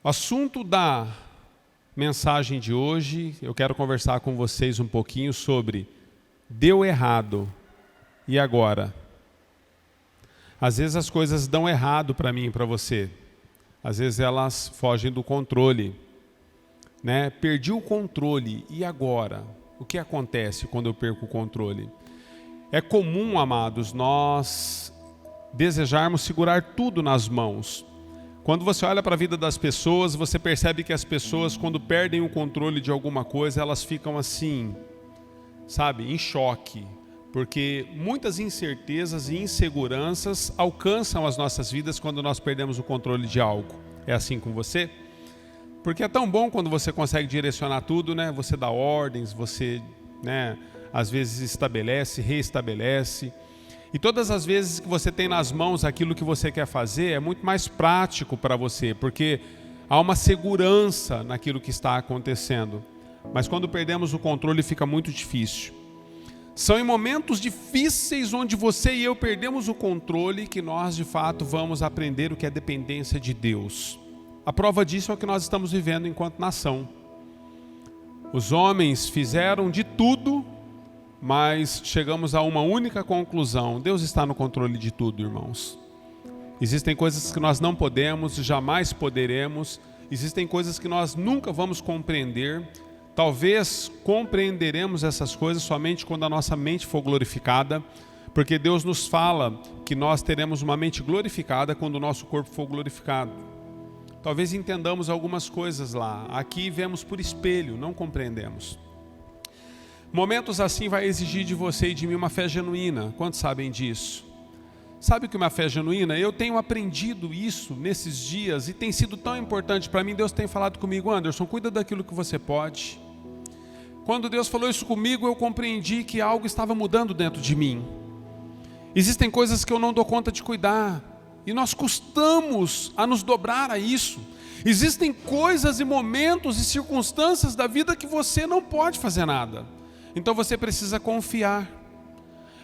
O assunto da mensagem de hoje, eu quero conversar com vocês um pouquinho sobre deu errado, e agora? Às vezes as coisas dão errado para mim e para você. Às vezes elas fogem do controle. Perdi o controle, e agora? O que acontece quando eu perco o controle? É comum, amados, nós desejarmos segurar tudo nas mãos. Quando você olha para a vida das pessoas, você percebe que as pessoas, quando perdem o controle de alguma coisa, elas ficam assim, em choque. Porque muitas incertezas e inseguranças alcançam as nossas vidas quando nós perdemos o controle de algo. É assim com você? Porque é tão bom quando você consegue direcionar tudo, Você dá ordens, você, às vezes estabelece, reestabelece. E todas as vezes que você tem nas mãos aquilo que você quer fazer, é muito mais prático para você, porque há uma segurança naquilo que está acontecendo. Mas quando perdemos o controle, fica muito difícil. São em momentos difíceis onde você e eu perdemos o controle que nós, de fato, vamos aprender o que é dependência de Deus. A prova disso é o que nós estamos vivendo enquanto nação. Os homens fizeram de tudo, mas chegamos a uma única conclusão: Deus está no controle de tudo, irmãos. Existem coisas que nós não podemos, jamais poderemos. Existem coisas que nós nunca vamos compreender. Talvez compreenderemos essas coisas somente quando a nossa mente for glorificada, porque Deus nos fala que nós teremos uma mente glorificada quando o nosso corpo for glorificado. Talvez entendamos algumas coisas lá. Aqui vemos por espelho, não compreendemos. Momentos assim vai exigir de você e de mim uma fé genuína. Quantos sabem disso? Sabe o que é uma fé genuína? Eu tenho aprendido isso nesses dias e tem sido tão importante para mim. Deus tem falado comigo: Anderson, cuida daquilo que você pode. Quando Deus falou isso comigo, eu compreendi que algo estava mudando dentro de mim. Existem coisas que eu não dou conta de cuidar. E nós custamos a nos dobrar a isso. Existem coisas e momentos e circunstâncias da vida que você não pode fazer nada. Então você precisa confiar.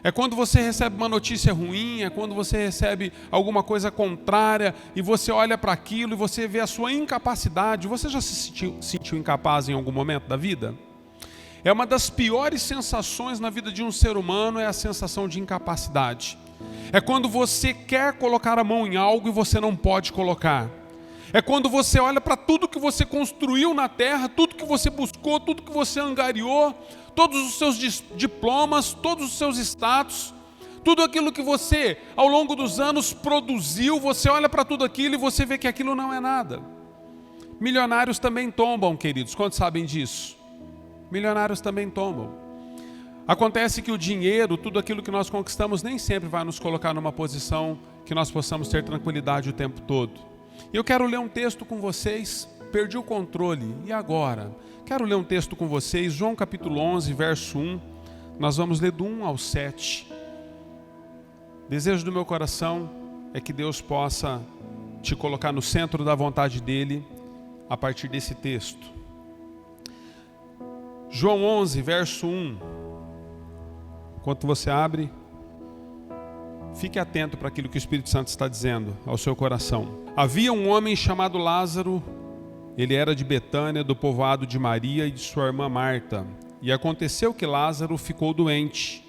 É quando você recebe uma notícia ruim, é quando você recebe alguma coisa contrária e você olha para aquilo e você vê a sua incapacidade. Você já se sentiu incapaz em algum momento da vida? É uma das piores sensações na vida de um ser humano, é a sensação de incapacidade. É quando você quer colocar a mão em algo e você não pode colocar. É quando você olha para tudo que você construiu na terra, tudo que você buscou, tudo que você angariou, todos os seus diplomas, todos os seus status, tudo aquilo que você ao longo dos anos produziu, você olha para tudo aquilo e você vê que aquilo não é nada. Milionários também tombam, queridos, quantos sabem disso? Milionários também tombam. Acontece que o dinheiro, tudo aquilo que nós conquistamos, nem sempre vai nos colocar numa posição que nós possamos ter tranquilidade o tempo todo. Eu quero ler um texto com vocês. Perdi o controle, e agora? Quero ler um texto com vocês, João capítulo 11, verso 1. Nós vamos ler do 1 ao 7. Desejo do meu coração é que Deus possa te colocar no centro da vontade dEle a partir desse texto. João 11, verso 1. Enquanto você abre, fique atento para aquilo que o Espírito Santo está dizendo ao seu coração. Havia um homem chamado Lázaro, ele era de Betânia, do povoado de Maria e de sua irmã Marta. E aconteceu que Lázaro ficou doente.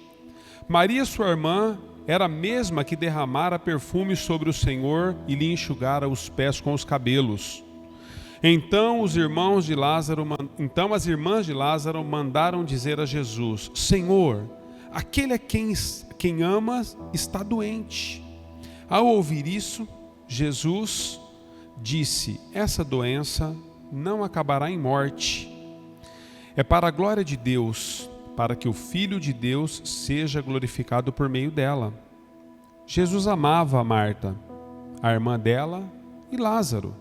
Maria, sua irmã, era a mesma que derramara perfume sobre o Senhor e lhe enxugara os pés com os cabelos. Então as irmãs de Lázaro mandaram dizer a Jesus: Senhor, aquele a quem amas está doente. Ao ouvir isso, Jesus disse: essa doença não acabará em morte. É para a glória de Deus, para que o Filho de Deus seja glorificado por meio dela. Jesus amava a Marta, a irmã dela, e Lázaro.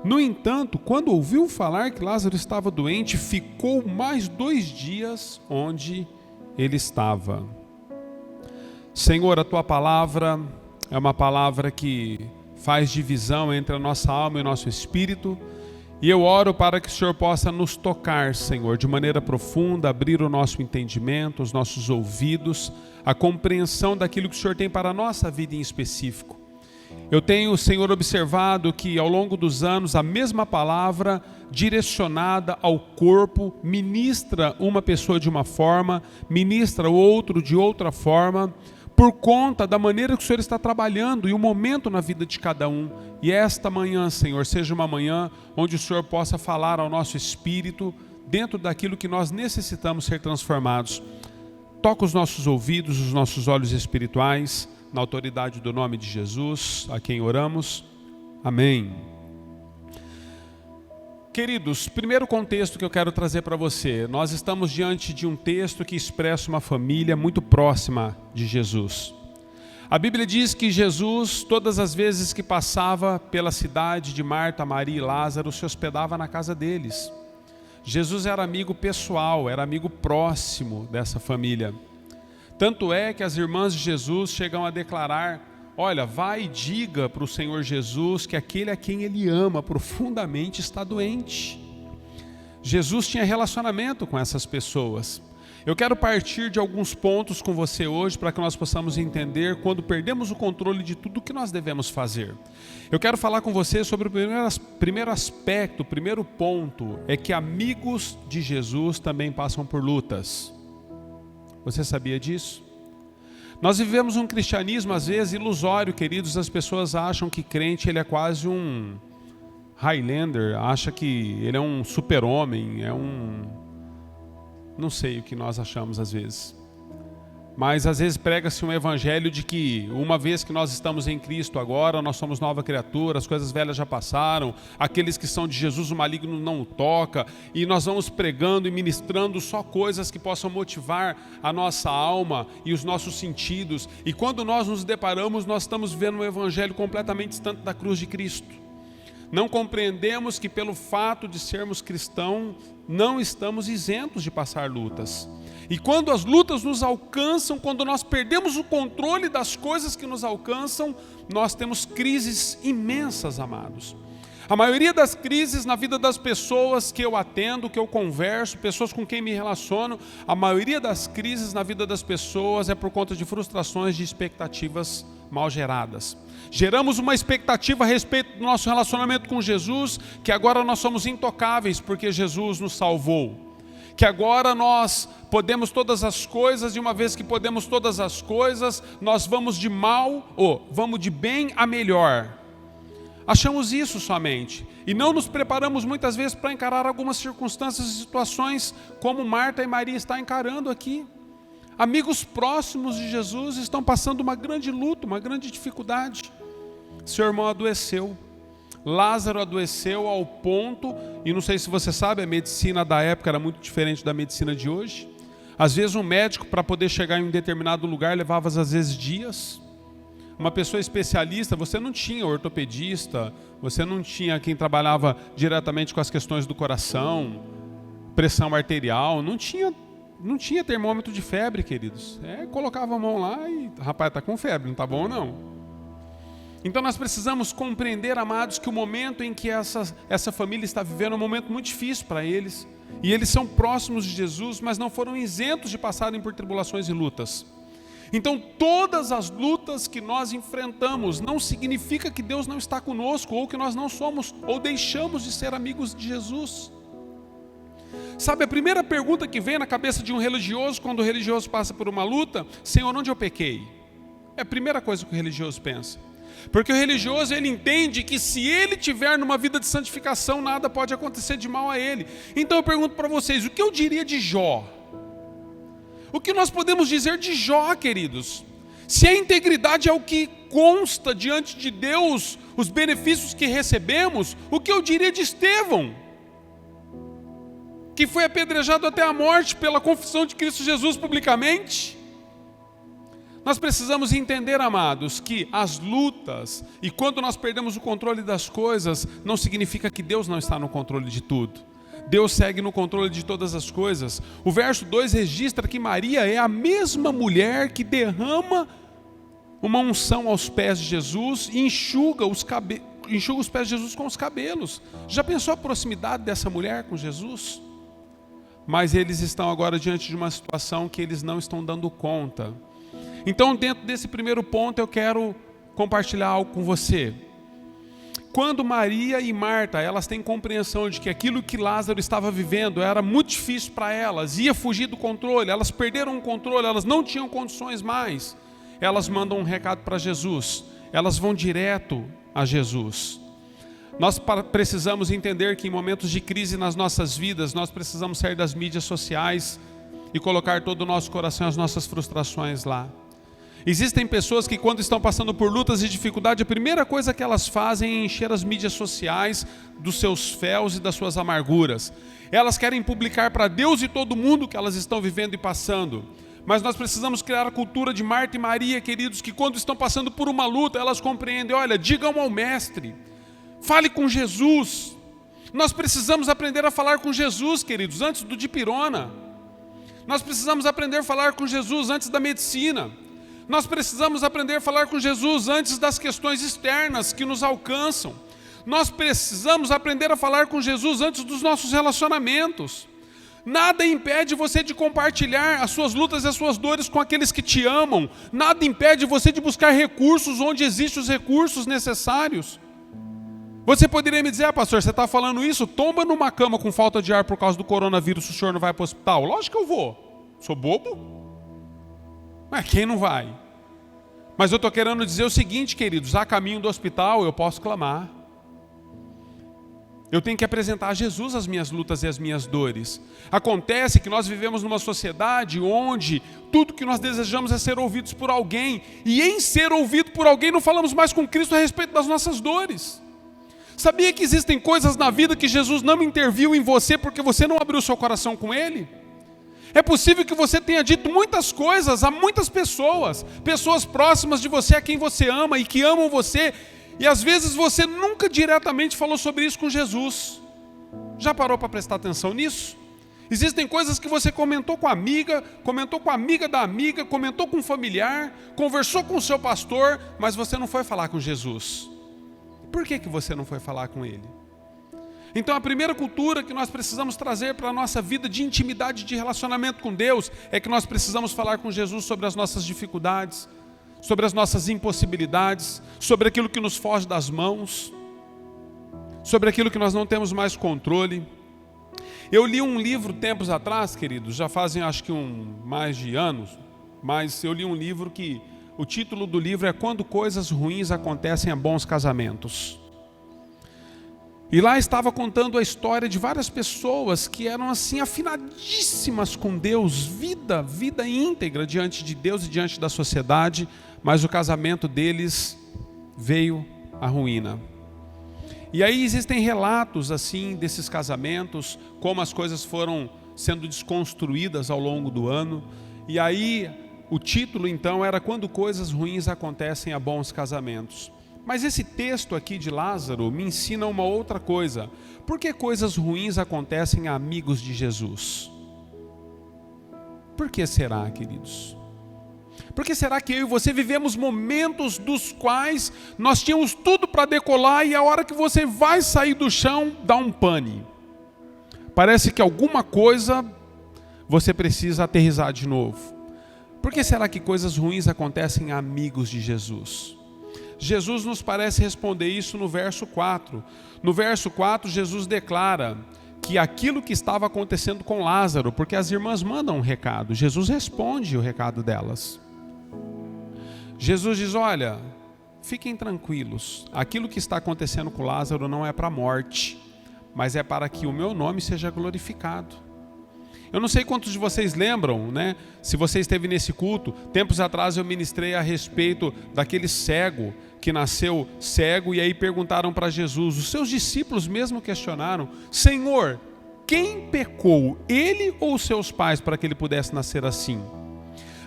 No entanto, quando ouviu falar que Lázaro estava doente, ficou mais 2 dias onde ele estava. Senhor, a tua palavra é uma palavra que faz divisão entre a nossa alma e o nosso espírito, e eu oro para que o Senhor possa nos tocar, Senhor, de maneira profunda, abrir o nosso entendimento, os nossos ouvidos, a compreensão daquilo que o Senhor tem para a nossa vida em específico. Eu tenho, Senhor, observado que ao longo dos anos a mesma palavra direcionada ao corpo ministra uma pessoa de uma forma, ministra o outro de outra forma, por conta da maneira que o Senhor está trabalhando e o momento na vida de cada um. E esta manhã, Senhor, seja uma manhã onde o Senhor possa falar ao nosso espírito dentro daquilo que nós necessitamos ser transformados. Toca os nossos ouvidos, os nossos olhos espirituais, na autoridade do nome de Jesus, a quem oramos. Amém. Queridos, primeiro contexto que eu quero trazer para você. Nós estamos diante de um texto que expressa uma família muito próxima de Jesus. A Bíblia diz que Jesus, todas as vezes que passava pela cidade de Marta, Maria e Lázaro, se hospedava na casa deles. Jesus era amigo pessoal, era amigo próximo dessa família. Tanto é que as irmãs de Jesus chegam a declarar: olha, vai e diga para o Senhor Jesus que aquele a quem Ele ama profundamente está doente. Jesus tinha relacionamento com essas pessoas. Eu quero partir de alguns pontos com você hoje para que nós possamos entender quando perdemos o controle de tudo o que nós devemos fazer. Eu quero falar com você sobre o primeiro aspecto, o primeiro ponto, é que amigos de Jesus também passam por lutas. Você sabia disso? Nós vivemos um cristianismo às vezes ilusório, queridos. As pessoas acham que crente ele é quase um Highlander, acha que ele é um super-homem, não sei o que nós achamos às vezes. Mas às vezes prega-se um evangelho de que uma vez que nós estamos em Cristo agora, nós somos nova criatura, as coisas velhas já passaram, aqueles que são de Jesus o maligno não o toca, e nós vamos pregando e ministrando só coisas que possam motivar a nossa alma e os nossos sentidos, e quando nós nos deparamos, nós estamos vendo um evangelho completamente distante da cruz de Cristo. Não compreendemos que pelo fato de sermos cristãos, não estamos isentos de passar lutas. E quando as lutas nos alcançam, quando nós perdemos o controle das coisas que nos alcançam, nós temos crises imensas, amados. A maioria das crises na vida das pessoas que eu atendo, que eu converso, pessoas com quem me relaciono, a maioria das crises na vida das pessoas é por conta de frustrações de expectativas mal geradas. Geramos uma expectativa a respeito do nosso relacionamento com Jesus, que agora nós somos intocáveis porque Jesus nos salvou. Que agora nós podemos todas as coisas, e uma vez que podemos todas as coisas, nós vamos de vamos de bem a melhor. Achamos isso somente, e não nos preparamos muitas vezes para encarar algumas circunstâncias e situações como Marta e Maria estão encarando aqui. Amigos próximos de Jesus estão passando uma grande luta, uma grande dificuldade. Seu irmão adoeceu. Lázaro adoeceu ao ponto, e não sei se você sabe, a medicina da época era muito diferente da medicina de hoje. Às vezes um médico, para poder chegar em um determinado lugar, levava às vezes dias. Uma pessoa especialista, você não tinha ortopedista, você não tinha quem trabalhava diretamente com as questões do coração, pressão arterial, não tinha termômetro de febre, queridos. Colocava a mão lá e, rapaz, está com febre, não está bom não. Então nós precisamos compreender, amados, que o momento em que essa família está vivendo é um momento muito difícil para eles. E eles são próximos de Jesus, mas não foram isentos de passarem por tribulações e lutas. Então todas as lutas que nós enfrentamos não significa que Deus não está conosco, ou que nós não somos, ou deixamos de ser amigos de Jesus. Sabe, a primeira pergunta que vem na cabeça de um religioso, quando o religioso passa por uma luta: Senhor, onde eu pequei? É a primeira coisa que o religioso pensa. Porque o religioso, ele entende que se ele tiver numa vida de santificação, nada pode acontecer de mal a ele. Então eu pergunto para vocês, o que eu diria de Jó? O que nós podemos dizer de Jó, queridos? Se a integridade é o que consta diante de Deus, os benefícios que recebemos, o que eu diria de Estevão, que foi apedrejado até a morte pela confissão de Cristo Jesus publicamente? Nós precisamos entender, amados, que as lutas, e quando nós perdemos o controle das coisas, não significa que Deus não está no controle de tudo. Deus segue no controle de todas as coisas. O verso 2 registra que Maria é a mesma mulher que derrama uma unção aos pés de Jesus e enxuga os pés de Jesus com os cabelos. Já pensou a proximidade dessa mulher com Jesus? Mas eles estão agora diante de uma situação que eles não estão dando conta. Então, dentro desse primeiro ponto, eu quero compartilhar algo com você. Quando Maria e Marta, elas têm compreensão de que aquilo que Lázaro estava vivendo era muito difícil para elas, ia fugir do controle, elas perderam o controle, elas não tinham condições mais, elas mandam um recado para Jesus, elas vão direto a Jesus. Nós precisamos entender que em momentos de crise nas nossas vidas, nós precisamos sair das mídias sociais e colocar todo o nosso coração e as nossas frustrações lá. Existem pessoas que quando estão passando por lutas e dificuldade, a primeira coisa que elas fazem é encher as mídias sociais dos seus féus e das suas amarguras. Elas querem publicar para Deus e todo mundo o que elas estão vivendo e passando. Mas nós precisamos criar a cultura de Marta e Maria, queridos, que quando estão passando por uma luta, elas compreendem, olha, digam ao Mestre, fale com Jesus. Nós precisamos aprender a falar com Jesus, queridos, antes do dipirona. Nós precisamos aprender a falar com Jesus antes da medicina. Nós precisamos aprender a falar com Jesus antes das questões externas que nos alcançam. Nós precisamos aprender a falar com Jesus antes dos nossos relacionamentos. Nada impede você de compartilhar as suas lutas e as suas dores com aqueles que te amam. Nada impede você de buscar recursos onde existem os recursos necessários. Você poderia me dizer, pastor, você está falando isso? Tomba numa cama com falta de ar por causa do coronavírus, o senhor não vai para o hospital? Lógico que eu vou. Sou bobo? Mas quem não vai? Mas eu estou querendo dizer o seguinte, queridos, a caminho do hospital eu posso clamar. Eu tenho que apresentar a Jesus as minhas lutas e as minhas dores. Acontece que nós vivemos numa sociedade onde tudo que nós desejamos é ser ouvidos por alguém. E em ser ouvido por alguém não falamos mais com Cristo a respeito das nossas dores. Sabia que existem coisas na vida que Jesus não interviu em você porque você não abriu seu coração com Ele? É possível que você tenha dito muitas coisas a muitas pessoas, pessoas próximas de você, a quem você ama e que amam você, e às vezes você nunca diretamente falou sobre isso com Jesus. Já parou para prestar atenção nisso? Existem coisas que você comentou com a amiga da amiga, comentou com um familiar, conversou com o seu pastor, mas você não foi falar com Jesus. Por que você não foi falar com Ele? Então a primeira cultura que nós precisamos trazer para a nossa vida de intimidade, de relacionamento com Deus, é que nós precisamos falar com Jesus sobre as nossas dificuldades, sobre as nossas impossibilidades, sobre aquilo que nos foge das mãos, sobre aquilo que nós não temos mais controle. Eu li um livro tempos atrás, queridos, já fazem acho que mais de anos, mas eu li um livro que o título do livro é Quando Coisas Ruins Acontecem a Bons Casamentos. E lá estava contando a história de várias pessoas que eram assim afinadíssimas com Deus, vida íntegra diante de Deus e diante da sociedade, mas o casamento deles veio à ruína. E aí existem relatos assim desses casamentos, como as coisas foram sendo desconstruídas ao longo do ano. E aí o título então era Quando Coisas Ruins Acontecem a Bons Casamentos. Mas esse texto aqui de Lázaro me ensina uma outra coisa. Por que coisas ruins acontecem a amigos de Jesus? Por que será, queridos? Por que será que eu e você vivemos momentos dos quais nós tínhamos tudo para decolar e a hora que você vai sair do chão, dá um pane? Parece que alguma coisa você precisa aterrissar de novo. Por que será que coisas ruins acontecem a amigos de Jesus? Jesus nos parece responder isso no verso 4. No verso 4, Jesus declara que aquilo que estava acontecendo com Lázaro, porque as irmãs mandam um recado, Jesus responde o recado delas. Jesus diz, olha, fiquem tranquilos, aquilo que está acontecendo com Lázaro não é para a morte, mas é para que o meu nome seja glorificado. Eu não sei quantos de vocês lembram, né? Se você esteve nesse culto, tempos atrás eu ministrei a respeito daquele cego que nasceu cego e aí perguntaram para Jesus, os seus discípulos mesmo questionaram, Senhor, quem pecou, ele ou os seus pais para que ele pudesse nascer assim?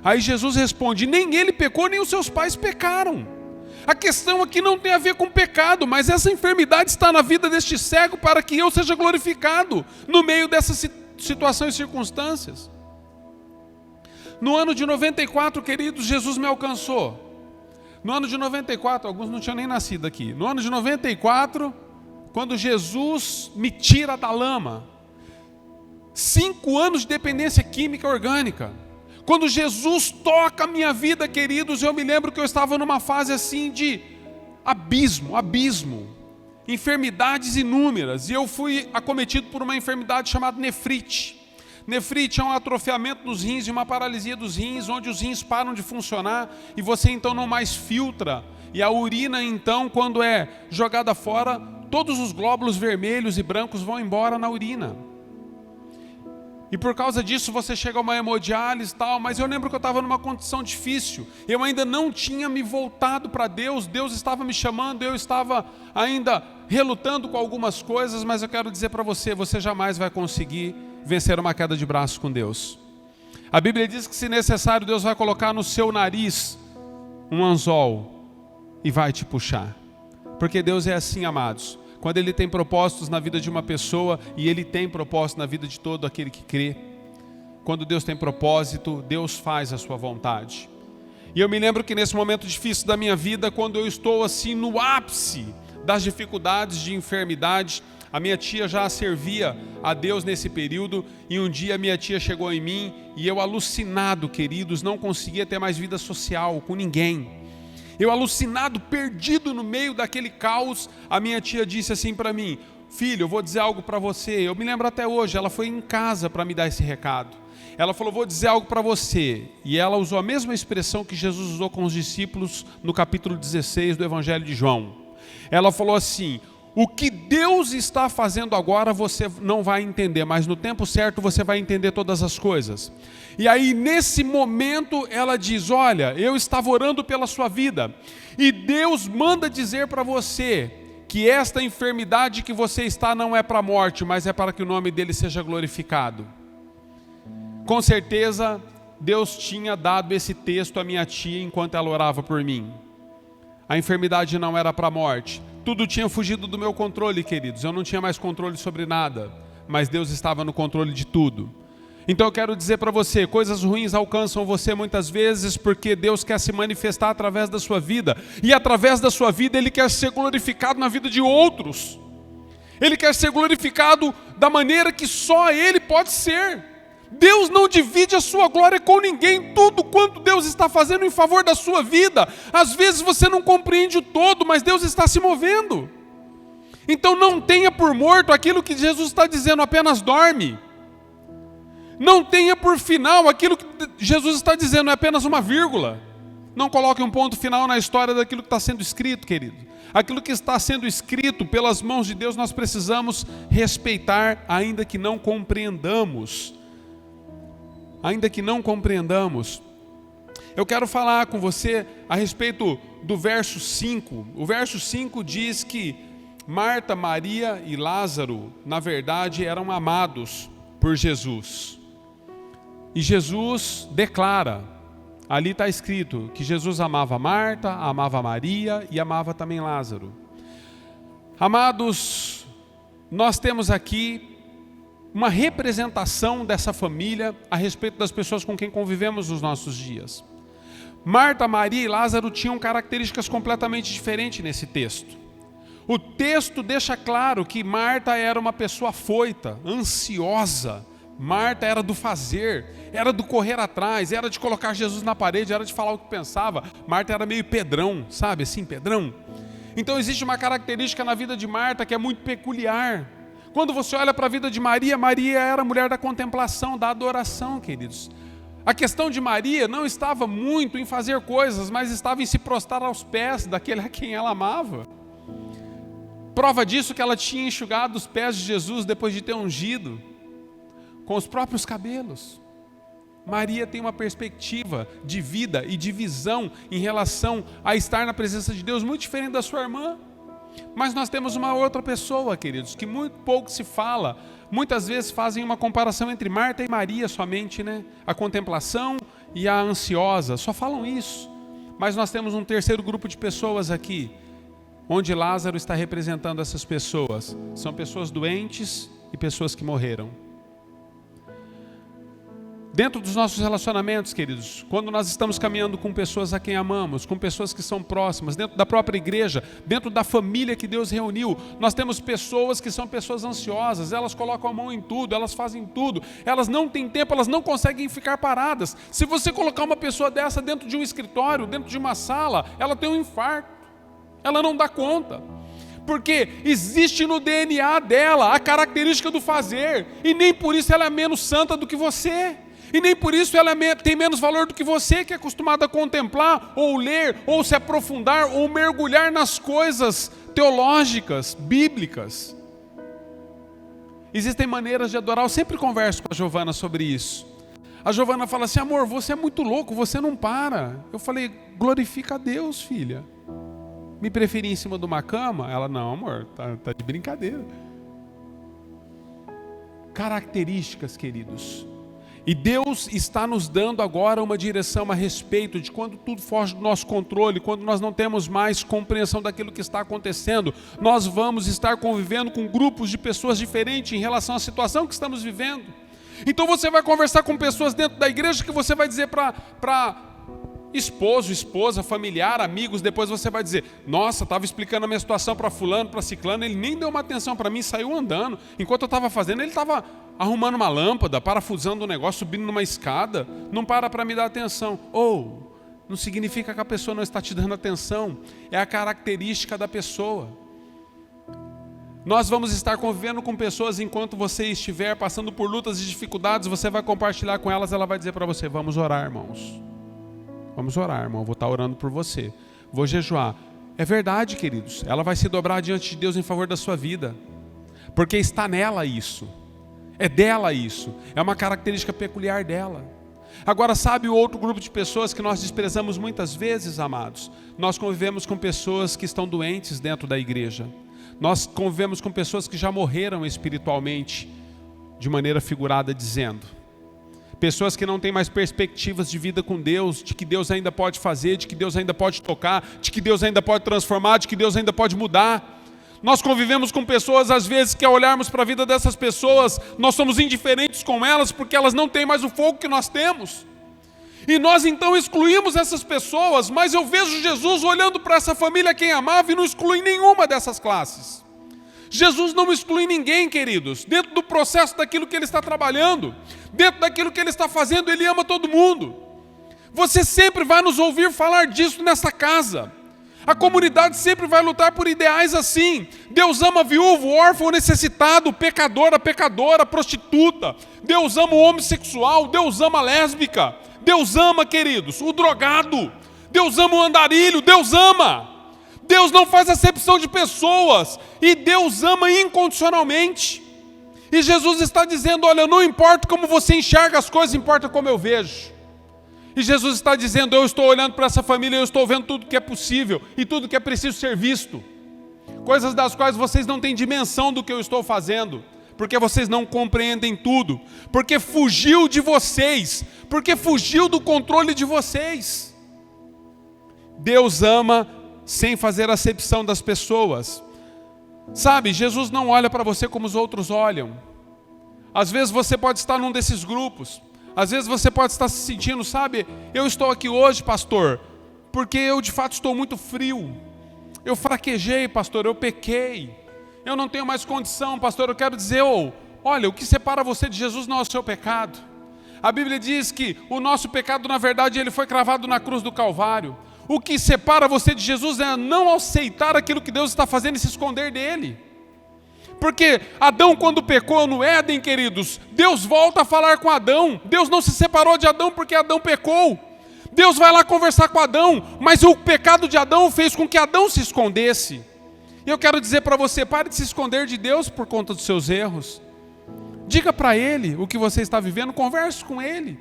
Aí Jesus responde, nem ele pecou, nem os seus pais pecaram. A questão aqui não tem a ver com pecado, mas essa enfermidade está na vida deste cego para que eu seja glorificado no meio dessa situação e circunstâncias. No ano de 94, queridos, Jesus me alcançou. No ano de 94, alguns não tinham nem nascido aqui. No ano de 94, quando Jesus me tira da lama, 5 anos de dependência química orgânica, Quando Jesus toca a minha vida, queridos, eu me lembro que eu estava numa fase assim de abismo, enfermidades inúmeras, e eu fui acometido por uma enfermidade chamada nefrite. Nefrite é um atrofiamento dos rins e uma paralisia dos rins, onde os rins param de funcionar e você então não mais filtra. E a urina então, quando é jogada fora, todos os glóbulos vermelhos e brancos vão embora na urina. E por causa disso você chega a uma hemodiálise e tal, mas eu lembro que eu estava numa condição difícil. Eu ainda não tinha me voltado para Deus, Deus estava me chamando, eu estava ainda relutando com algumas coisas, mas eu quero dizer para você, você jamais vai conseguir vencer uma queda de braço com Deus. A Bíblia diz que se necessário, Deus vai colocar no seu nariz um anzol e vai te puxar. Porque Deus é assim, amados. Quando Ele tem propósitos na vida de uma pessoa, e Ele tem propósito na vida de todo aquele que crê. Quando Deus tem propósito, Deus faz a sua vontade. E eu me lembro que nesse momento difícil da minha vida, quando eu estou assim no ápice das dificuldades de enfermidade, a minha tia já servia a Deus nesse período, e um dia minha tia chegou em mim, e eu alucinado, queridos, não conseguia ter mais vida social com ninguém. Eu alucinado, perdido no meio daquele caos, a minha tia disse assim para mim: filho, eu vou dizer algo para você. Eu me lembro até hoje, ela foi em casa para me dar esse recado. Ela falou: vou dizer algo para você. E ela usou a mesma expressão que Jesus usou com os discípulos no capítulo 16 do Evangelho de João. Ela falou assim: o que Deus está fazendo agora você não vai entender, mas no tempo certo você vai entender todas as coisas. E aí nesse momento ela diz: olha, eu estava orando pela sua vida, e Deus manda dizer para você que esta enfermidade que você está não é para a morte, mas é para que o nome dele seja glorificado. Com certeza Deus tinha dado esse texto à minha tia enquanto ela orava por mim. A enfermidade não era para a morte. Tudo tinha fugido do meu controle, queridos. Eu não tinha mais controle sobre nada, mas Deus estava no controle de tudo. Então eu quero dizer para você, coisas ruins alcançam você muitas vezes porque Deus quer se manifestar através da sua vida. E através da sua vida Ele quer ser glorificado na vida de outros. Ele quer ser glorificado da maneira que só Ele pode ser. Deus não divide a sua glória com ninguém. Tudo quanto Deus está fazendo em favor da sua vida, às vezes você não compreende o todo, mas Deus está se movendo. Então não tenha por morto aquilo que Jesus está dizendo, apenas dorme. Não tenha por final aquilo que Jesus está dizendo, é apenas uma vírgula. Não coloque um ponto final na história daquilo que está sendo escrito, querido. Aquilo que está sendo escrito pelas mãos de Deus, nós precisamos respeitar, ainda que não compreendamos. Ainda que não compreendamos. Eu quero falar com você a respeito do verso 5. O verso 5 diz que Marta, Maria e Lázaro, na verdade, eram amados por Jesus. E Jesus declara, ali está escrito, que Jesus amava Marta, amava Maria e amava também Lázaro. Amados, nós temos aqui uma representação dessa família a respeito das pessoas com quem convivemos nos nossos dias. Marta, Maria e Lázaro tinham características completamente diferentes nesse texto. O texto deixa claro que Marta era uma pessoa afoita, ansiosa. Marta era do fazer, era do correr atrás, era de colocar Jesus na parede, era de falar o que pensava. Marta era meio Pedrão, sabe assim, Pedrão? Então existe uma característica na vida de Marta que é muito peculiar. Quando você olha para a vida de Maria, Maria era a mulher da contemplação, da adoração, queridos. A questão de Maria não estava muito em fazer coisas, mas estava em se prostrar aos pés daquele a quem ela amava. Prova disso que ela tinha enxugado os pés de Jesus depois de ter ungido com os próprios cabelos. Maria tem uma perspectiva de vida e de visão em relação a estar na presença de Deus muito diferente da sua irmã. Mas nós temos uma outra pessoa, queridos, que muito pouco se fala. Muitas vezes fazem uma comparação entre Marta e Maria somente, né? A contemplação e a ansiosa, só falam isso. Mas nós temos um terceiro grupo de pessoas aqui, onde Lázaro está representando essas pessoas. São pessoas doentes e pessoas que morreram. Dentro dos nossos relacionamentos, queridos, quando nós estamos caminhando com pessoas a quem amamos, com pessoas que são próximas, dentro da própria igreja, dentro da família que Deus reuniu, nós temos pessoas que são pessoas ansiosas, elas colocam a mão em tudo, elas fazem tudo, elas não têm tempo, elas não conseguem ficar paradas. Se você colocar uma pessoa dessa dentro de um escritório, dentro de uma sala, ela tem um infarto, ela não dá conta. Porque existe no DNA dela a característica do fazer, e nem por isso ela é menos santa do que você. E nem por isso ela tem menos valor do que você, que é acostumado a contemplar, ou ler, ou se aprofundar, ou mergulhar nas coisas teológicas, bíblicas. Existem maneiras de adorar. Eu sempre converso com a Giovana sobre isso. A Giovana fala assim: amor, você é muito louco, você não para. Eu falei: glorifica a Deus, filha. Me preferir em cima de uma cama? Ela: não, amor, tá de brincadeira. Características, queridos. E Deus está nos dando agora uma direção a respeito de quando tudo foge do nosso controle, quando nós não temos mais compreensão daquilo que está acontecendo, nós vamos estar convivendo com grupos de pessoas diferentes em relação à situação que estamos vivendo. Então você vai conversar com pessoas dentro da igreja que você vai dizer para esposo, esposa, familiar, amigos, depois você vai dizer: nossa, estava explicando a minha situação para fulano, para ciclano, ele nem deu uma atenção para mim, saiu andando. Enquanto eu estava fazendo, ele estava arrumando uma lâmpada, parafusando um negócio, subindo numa escada, não para me dar atenção. Ou, não significa que a pessoa não está te dando atenção, é a característica da pessoa. Nós vamos estar convivendo com pessoas enquanto você estiver passando por lutas e dificuldades, você vai compartilhar com elas, ela vai dizer para você: vamos orar, irmãos. Vamos orar, irmão, eu vou estar orando por você. Vou jejuar. É verdade, queridos. Ela vai se dobrar diante de Deus em favor da sua vida. Porque está nela isso. É dela isso. É uma característica peculiar dela. Agora, sabe o outro grupo de pessoas que nós desprezamos muitas vezes, amados? Nós convivemos com pessoas que estão doentes dentro da igreja. Nós convivemos com pessoas que já morreram espiritualmente, de maneira figurada dizendo. Pessoas que não têm mais perspectivas de vida com Deus, de que Deus ainda pode fazer, de que Deus ainda pode tocar, de que Deus ainda pode transformar, de que Deus ainda pode mudar. Nós convivemos com pessoas, às vezes, que ao olharmos para a vida dessas pessoas, nós somos indiferentes com elas, porque elas não têm mais o fogo que nós temos. E nós então excluímos essas pessoas, mas eu vejo Jesus olhando para essa família quem amava e não exclui nenhuma dessas classes. Jesus não exclui ninguém, queridos, dentro do processo daquilo que Ele está trabalhando, dentro daquilo que Ele está fazendo, Ele ama todo mundo. Você sempre vai nos ouvir falar disso nessa casa. A comunidade sempre vai lutar por ideais assim. Deus ama viúvo, órfão, necessitado, pecador, a pecadora, prostituta. Deus ama o homossexual, Deus ama a lésbica. Deus ama, queridos, o drogado. Deus ama o andarilho, Deus ama. Deus não faz acepção de pessoas, e Deus ama incondicionalmente. E Jesus está dizendo: olha, não importa como você enxerga as coisas, importa como eu vejo. E Jesus está dizendo: eu estou olhando para essa família, eu estou vendo tudo que é possível, e tudo que é preciso ser visto. Coisas das quais vocês não têm dimensão do que eu estou fazendo, porque vocês não compreendem tudo, porque fugiu de vocês, porque fugiu do controle de vocês. Deus ama sem fazer acepção das pessoas. Sabe, Jesus não olha para você como os outros olham. Às vezes você pode estar num desses grupos. Às vezes você pode estar se sentindo, sabe, eu estou aqui hoje, pastor, porque eu de fato estou muito frio. Eu fraquejei, pastor, eu pequei. Eu não tenho mais condição, pastor. Eu quero dizer, olha, o que separa você de Jesus não é o seu pecado. A Bíblia diz que o nosso pecado, na verdade, ele foi cravado na cruz do Calvário. O que separa você de Jesus é não aceitar aquilo que Deus está fazendo e se esconder dele. Porque Adão, quando pecou no Éden, queridos, Deus volta a falar com Adão. Deus não se separou de Adão porque Adão pecou. Deus vai lá conversar com Adão, mas o pecado de Adão fez com que Adão se escondesse. E eu quero dizer para você, pare de se esconder de Deus por conta dos seus erros. Diga para Ele o que você está vivendo, converse com Ele.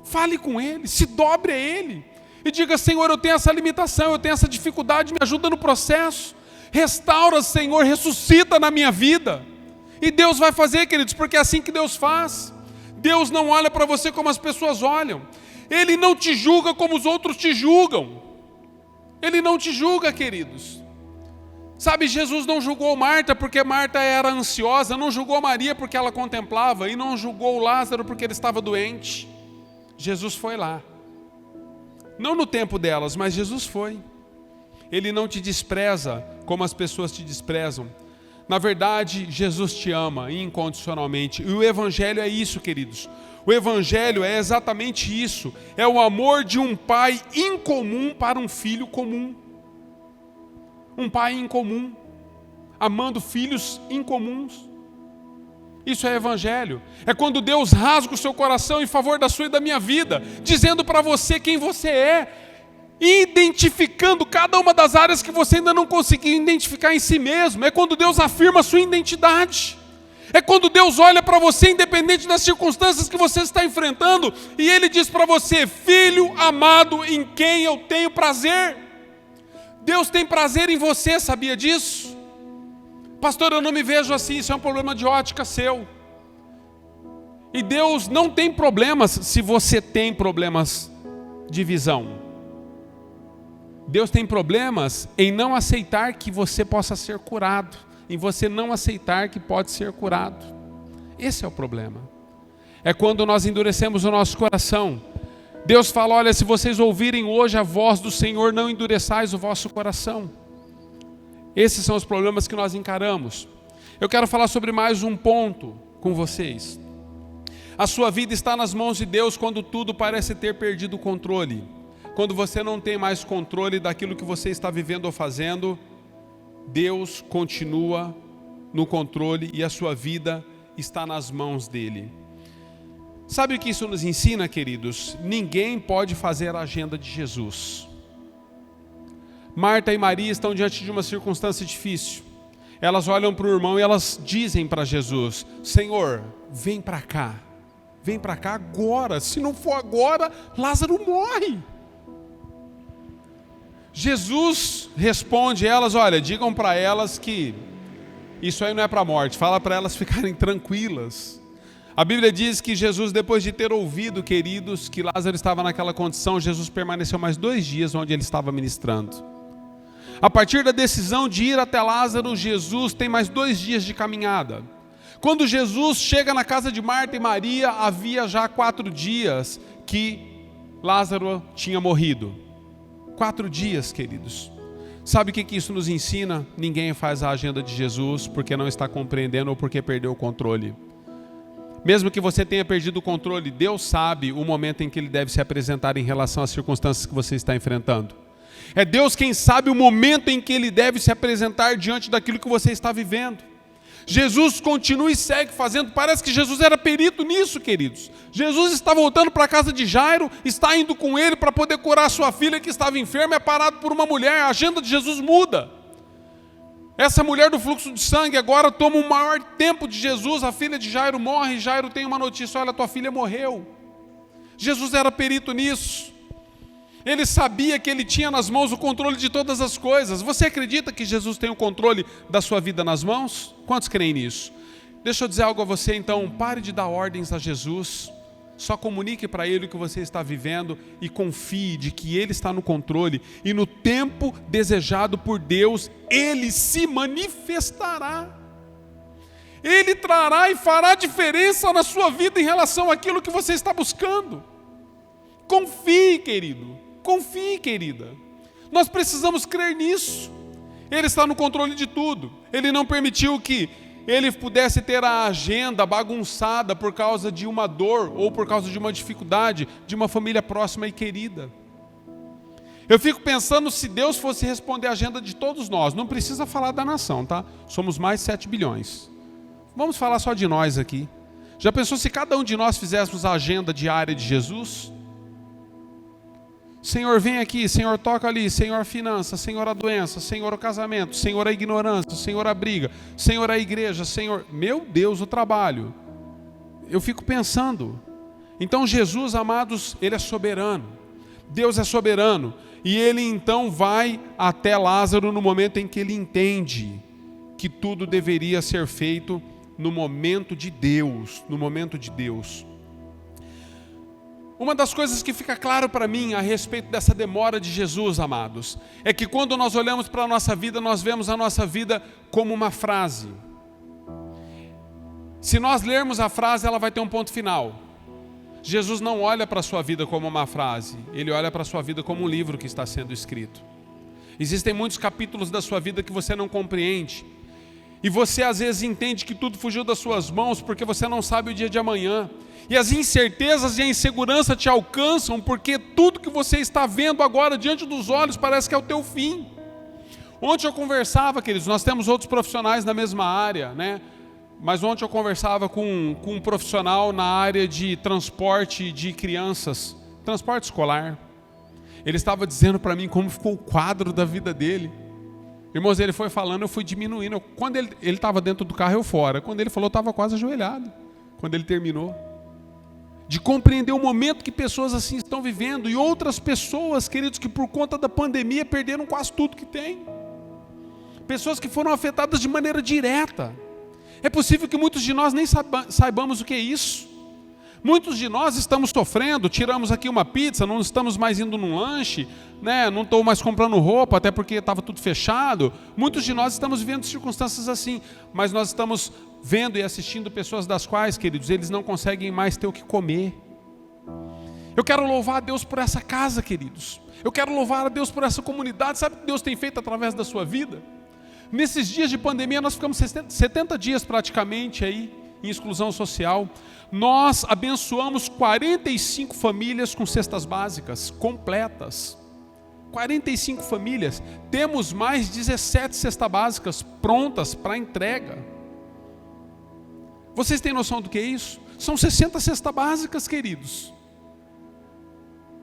Fale com Ele, se dobre a Ele. E diga: Senhor, eu tenho essa limitação, eu tenho essa dificuldade, me ajuda no processo. Restaura, Senhor, ressuscita na minha vida. E Deus vai fazer, queridos, porque é assim que Deus faz. Deus não olha para você como as pessoas olham. Ele não te julga como os outros te julgam. Ele não te julga, queridos. Sabe, Jesus não julgou Marta porque Marta era ansiosa, não julgou Maria porque ela contemplava, e não julgou Lázaro porque ele estava doente. Jesus foi lá. Não no tempo delas, mas Jesus foi. Ele não te despreza como as pessoas te desprezam. Na verdade, Jesus te ama incondicionalmente. E o Evangelho é isso, queridos. O Evangelho é exatamente isso. É o amor de um pai incomum para um filho comum. Um pai incomum, amando filhos incomuns. Isso é Evangelho. É quando Deus rasga o seu coração em favor da sua e da minha vida, dizendo para você quem você é, identificando cada uma das áreas que você ainda não conseguiu identificar em si mesmo. É quando Deus afirma a sua identidade. É quando Deus olha para você, independente das circunstâncias que você está enfrentando, e Ele diz para você: filho amado em quem eu tenho prazer. Deus tem prazer em você, sabia disso? Pastor, eu não me vejo assim, isso é um problema de ótica seu. E Deus não tem problemas se você tem problemas de visão. Deus tem problemas em não aceitar que você possa ser curado, em você não aceitar que pode ser curado. Esse é o problema. É quando nós endurecemos o nosso coração. Deus fala: olha, se vocês ouvirem hoje a voz do Senhor, não endureçais o vosso coração. Esses são os problemas que nós encaramos. Eu quero falar sobre mais um ponto com vocês. A sua vida está nas mãos de Deus quando tudo parece ter perdido o controle. Quando você não tem mais controle daquilo que você está vivendo ou fazendo, Deus continua no controle e a sua vida está nas mãos dele. Sabe o que isso nos ensina, queridos? Ninguém pode fazer a agenda de Jesus. Marta e Maria estão diante de uma circunstância difícil. Elas olham para o irmão e elas dizem para Jesus: Senhor, vem para cá agora. Se não for agora, Lázaro morre. Jesus responde a elas: olha, digam para elas que isso aí não é para a morte. Fala para elas ficarem tranquilas. A Bíblia diz que Jesus, depois de ter ouvido, queridos, que Lázaro estava naquela condição, Jesus permaneceu mais 2 dias onde ele estava ministrando. A partir da decisão de ir até Lázaro, Jesus tem mais 2 dias de caminhada. Quando Jesus chega na casa de Marta e Maria, havia já 4 dias que Lázaro tinha morrido. 4 dias, queridos. Sabe o que isso nos ensina? Ninguém faz a agenda de Jesus porque não está compreendendo ou porque perdeu o controle. Mesmo que você tenha perdido o controle, Deus sabe o momento em que Ele deve se apresentar em relação às circunstâncias que você está enfrentando. É Deus quem sabe o momento em que Ele deve se apresentar diante daquilo que você está vivendo. Jesus continua e segue fazendo. Parece que Jesus era perito nisso, queridos. Jesus está voltando para a casa de Jairo, está indo com ele para poder curar sua filha que estava enferma, é parado por uma mulher. A agenda de Jesus muda. Essa mulher do fluxo de sangue agora toma o maior tempo de Jesus. A filha de Jairo morre, Jairo tem uma notícia: olha, tua filha morreu. Jesus era perito nisso. Ele sabia que ele tinha nas mãos o controle de todas as coisas. Você acredita que Jesus tem o controle da sua vida nas mãos? Quantos creem nisso? Deixa eu dizer algo a você então: pare de dar ordens a Jesus. Só comunique para Ele o que você está vivendo e confie de que Ele está no controle. E no tempo desejado por Deus, Ele se manifestará. Ele trará e fará diferença na sua vida em relação àquilo que você está buscando. Confie, querido. Confie, querida. Nós precisamos crer nisso. Ele está no controle de tudo. Ele não permitiu que ele pudesse ter a agenda bagunçada por causa de uma dor ou por causa de uma dificuldade de uma família próxima e querida. Eu fico pensando, se Deus fosse responder a agenda de todos nós, não precisa falar da nação, tá? Somos mais 7 bilhões. Vamos falar só de nós aqui. Já pensou se cada um de nós fizéssemos a agenda diária de Jesus? Senhor, vem aqui, Senhor, toca ali, Senhor, a finança, Senhor, a doença, Senhor, o casamento, Senhor, a ignorância, Senhor, a briga, Senhor, a igreja, Senhor, meu Deus, o trabalho. Eu fico pensando. Então Jesus, amados, Ele é soberano. Deus é soberano. E Ele então vai até Lázaro no momento em que Ele entende que tudo deveria ser feito no momento de Deus, no momento de Deus. Uma das coisas que fica claro para mim a respeito dessa demora de Jesus, amados, é que quando nós olhamos para a nossa vida, nós vemos a nossa vida como uma frase. Se nós lermos a frase, ela vai ter um ponto final. Jesus não olha para a sua vida como uma frase, Ele olha para a sua vida como um livro que está sendo escrito. Existem muitos capítulos da sua vida que você não compreende. E você às vezes entende que tudo fugiu das suas mãos porque você não sabe o dia de amanhã. E as incertezas e a insegurança te alcançam porque tudo que você está vendo agora diante dos olhos parece que é o teu fim. Ontem eu conversava, queridos, nós temos outros profissionais na mesma área, né? Mas ontem eu conversava com um profissional na área de transporte de crianças, transporte escolar. Ele estava dizendo para mim como ficou o quadro da vida dele. Irmãos, ele foi falando, eu fui diminuindo. Quando ele estava dentro do carro, eu fora. Quando ele falou, eu estava quase ajoelhado. Quando ele terminou. De compreender o momento que pessoas assim estão vivendo. E outras pessoas, queridos, que por conta da pandemia perderam quase tudo que têm. Pessoas que foram afetadas de maneira direta. É possível que muitos de nós nem saibamos o que é isso. Muitos de nós estamos sofrendo, tiramos aqui uma pizza, não estamos mais indo num lanche, né? Não estou mais comprando roupa, até porque estava tudo fechado. Muitos de nós estamos vivendo circunstâncias assim, mas nós estamos vendo e assistindo pessoas das quais, queridos, eles não conseguem mais ter o que comer. Eu quero louvar a Deus por essa casa, queridos. Eu quero louvar a Deus por essa comunidade. Sabe o que Deus tem feito através da sua vida? Nesses dias de pandemia, nós ficamos 70 dias praticamente aí, em exclusão social. Nós abençoamos 45 famílias com cestas básicas completas. 45 famílias. Temos mais 17 cestas básicas prontas para entrega. Vocês têm noção do que é isso? São 60 cestas básicas, queridos.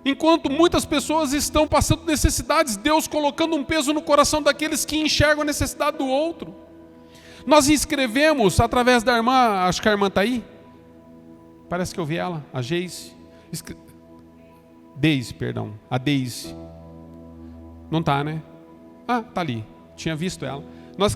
Enquanto muitas pessoas estão passando necessidades, Deus colocando um peso no coração daqueles que enxergam a necessidade do outro. Nós inscrevemos através da irmã, acho que a irmã está aí. Parece que eu vi ela, a Deise, perdão, a Deise. Não está, né? Ah, está ali, tinha visto ela. Nós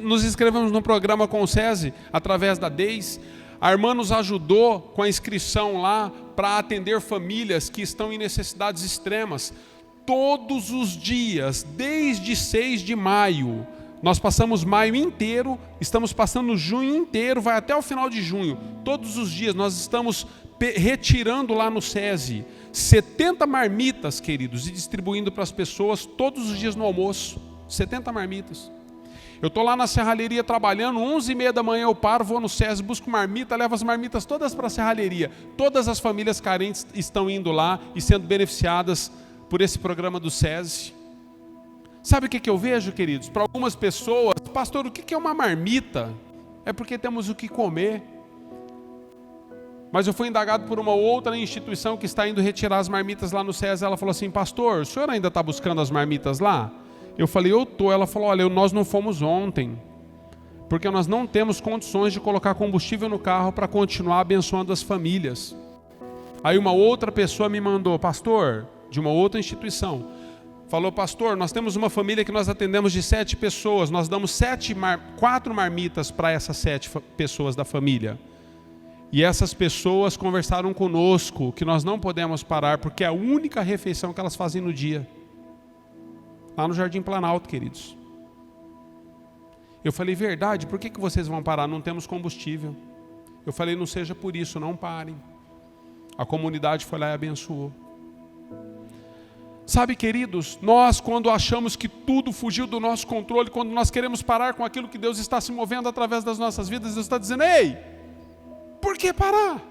nos inscrevemos no programa com o SESI, através da Deise. A irmã nos ajudou com a inscrição lá para atender famílias que estão em necessidades extremas. Todos os dias, desde 6 de maio, nós passamos maio inteiro, estamos passando junho inteiro, vai até o final de junho. Todos os dias nós estamos retirando lá no SESI 70 marmitas, queridos, e distribuindo para as pessoas todos os dias no almoço. 70 marmitas. Eu estou lá na serralheria trabalhando, 11h30 da manhã eu paro, vou no SESI, busco marmita, levo as marmitas todas para a serralheria. Todas as famílias carentes estão indo lá e sendo beneficiadas por esse programa do SESI. Sabe o que eu vejo, queridos? Para algumas pessoas, pastor, o que é uma marmita? É porque temos o que comer. Mas eu fui indagado por uma outra instituição que está indo retirar as marmitas lá no SESI. Ela falou assim, pastor, o senhor ainda está buscando as marmitas lá? Eu falei, eu estou. Ela falou, olha, nós não fomos ontem, porque nós não temos condições de colocar combustível no carro para continuar abençoando as famílias. Aí uma outra pessoa me mandou, pastor, de uma outra instituição, falou, pastor, nós temos uma família que nós atendemos de 7 pessoas, nós damos 4 marmitas para essas 7 pessoas da família. E essas pessoas conversaram conosco que nós não podemos parar, porque é a única refeição que elas fazem no dia. Lá no Jardim Planalto, queridos. Eu falei, verdade, por que vocês vão parar? Não temos combustível. Eu falei, não seja por isso, não parem. A comunidade foi lá e abençoou. Sabe, queridos, nós quando achamos que tudo fugiu do nosso controle, quando nós queremos parar com aquilo que Deus está se movendo através das nossas vidas, Deus está dizendo, ei, por que parar?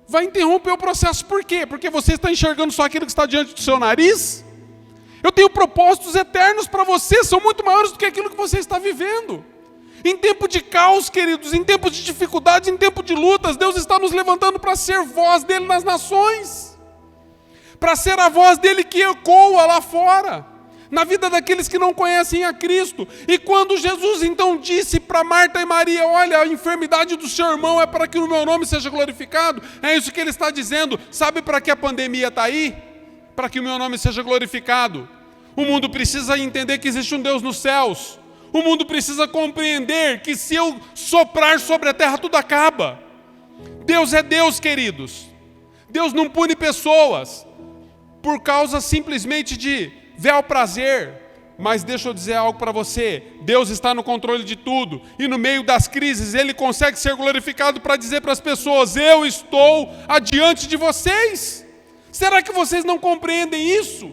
Vai interromper o processo, por quê? Porque você está enxergando só aquilo que está diante do seu nariz? Eu tenho propósitos eternos para você, são muito maiores do que aquilo que você está vivendo. Em tempo de caos, queridos, em tempo de dificuldades, em tempo de lutas, Deus está nos levantando para ser voz dele nas nações. Para ser a voz dele que ecoa lá fora, na vida daqueles que não conhecem a Cristo. E quando Jesus então disse para Marta e Maria, olha, a enfermidade do seu irmão é para que o meu nome seja glorificado, é isso que ele está dizendo. Sabe para que a pandemia está aí? Para que o meu nome seja glorificado. O mundo precisa entender que existe um Deus nos céus. O mundo precisa compreender que se eu soprar sobre a terra, tudo acaba. Deus é Deus, queridos. Deus não pune pessoas por causa simplesmente de bel prazer, Mas deixa eu dizer algo para você, Deus está no controle de tudo, e no meio das crises Ele consegue ser glorificado para dizer para as pessoas: eu estou adiante de vocês. Será que vocês não compreendem isso?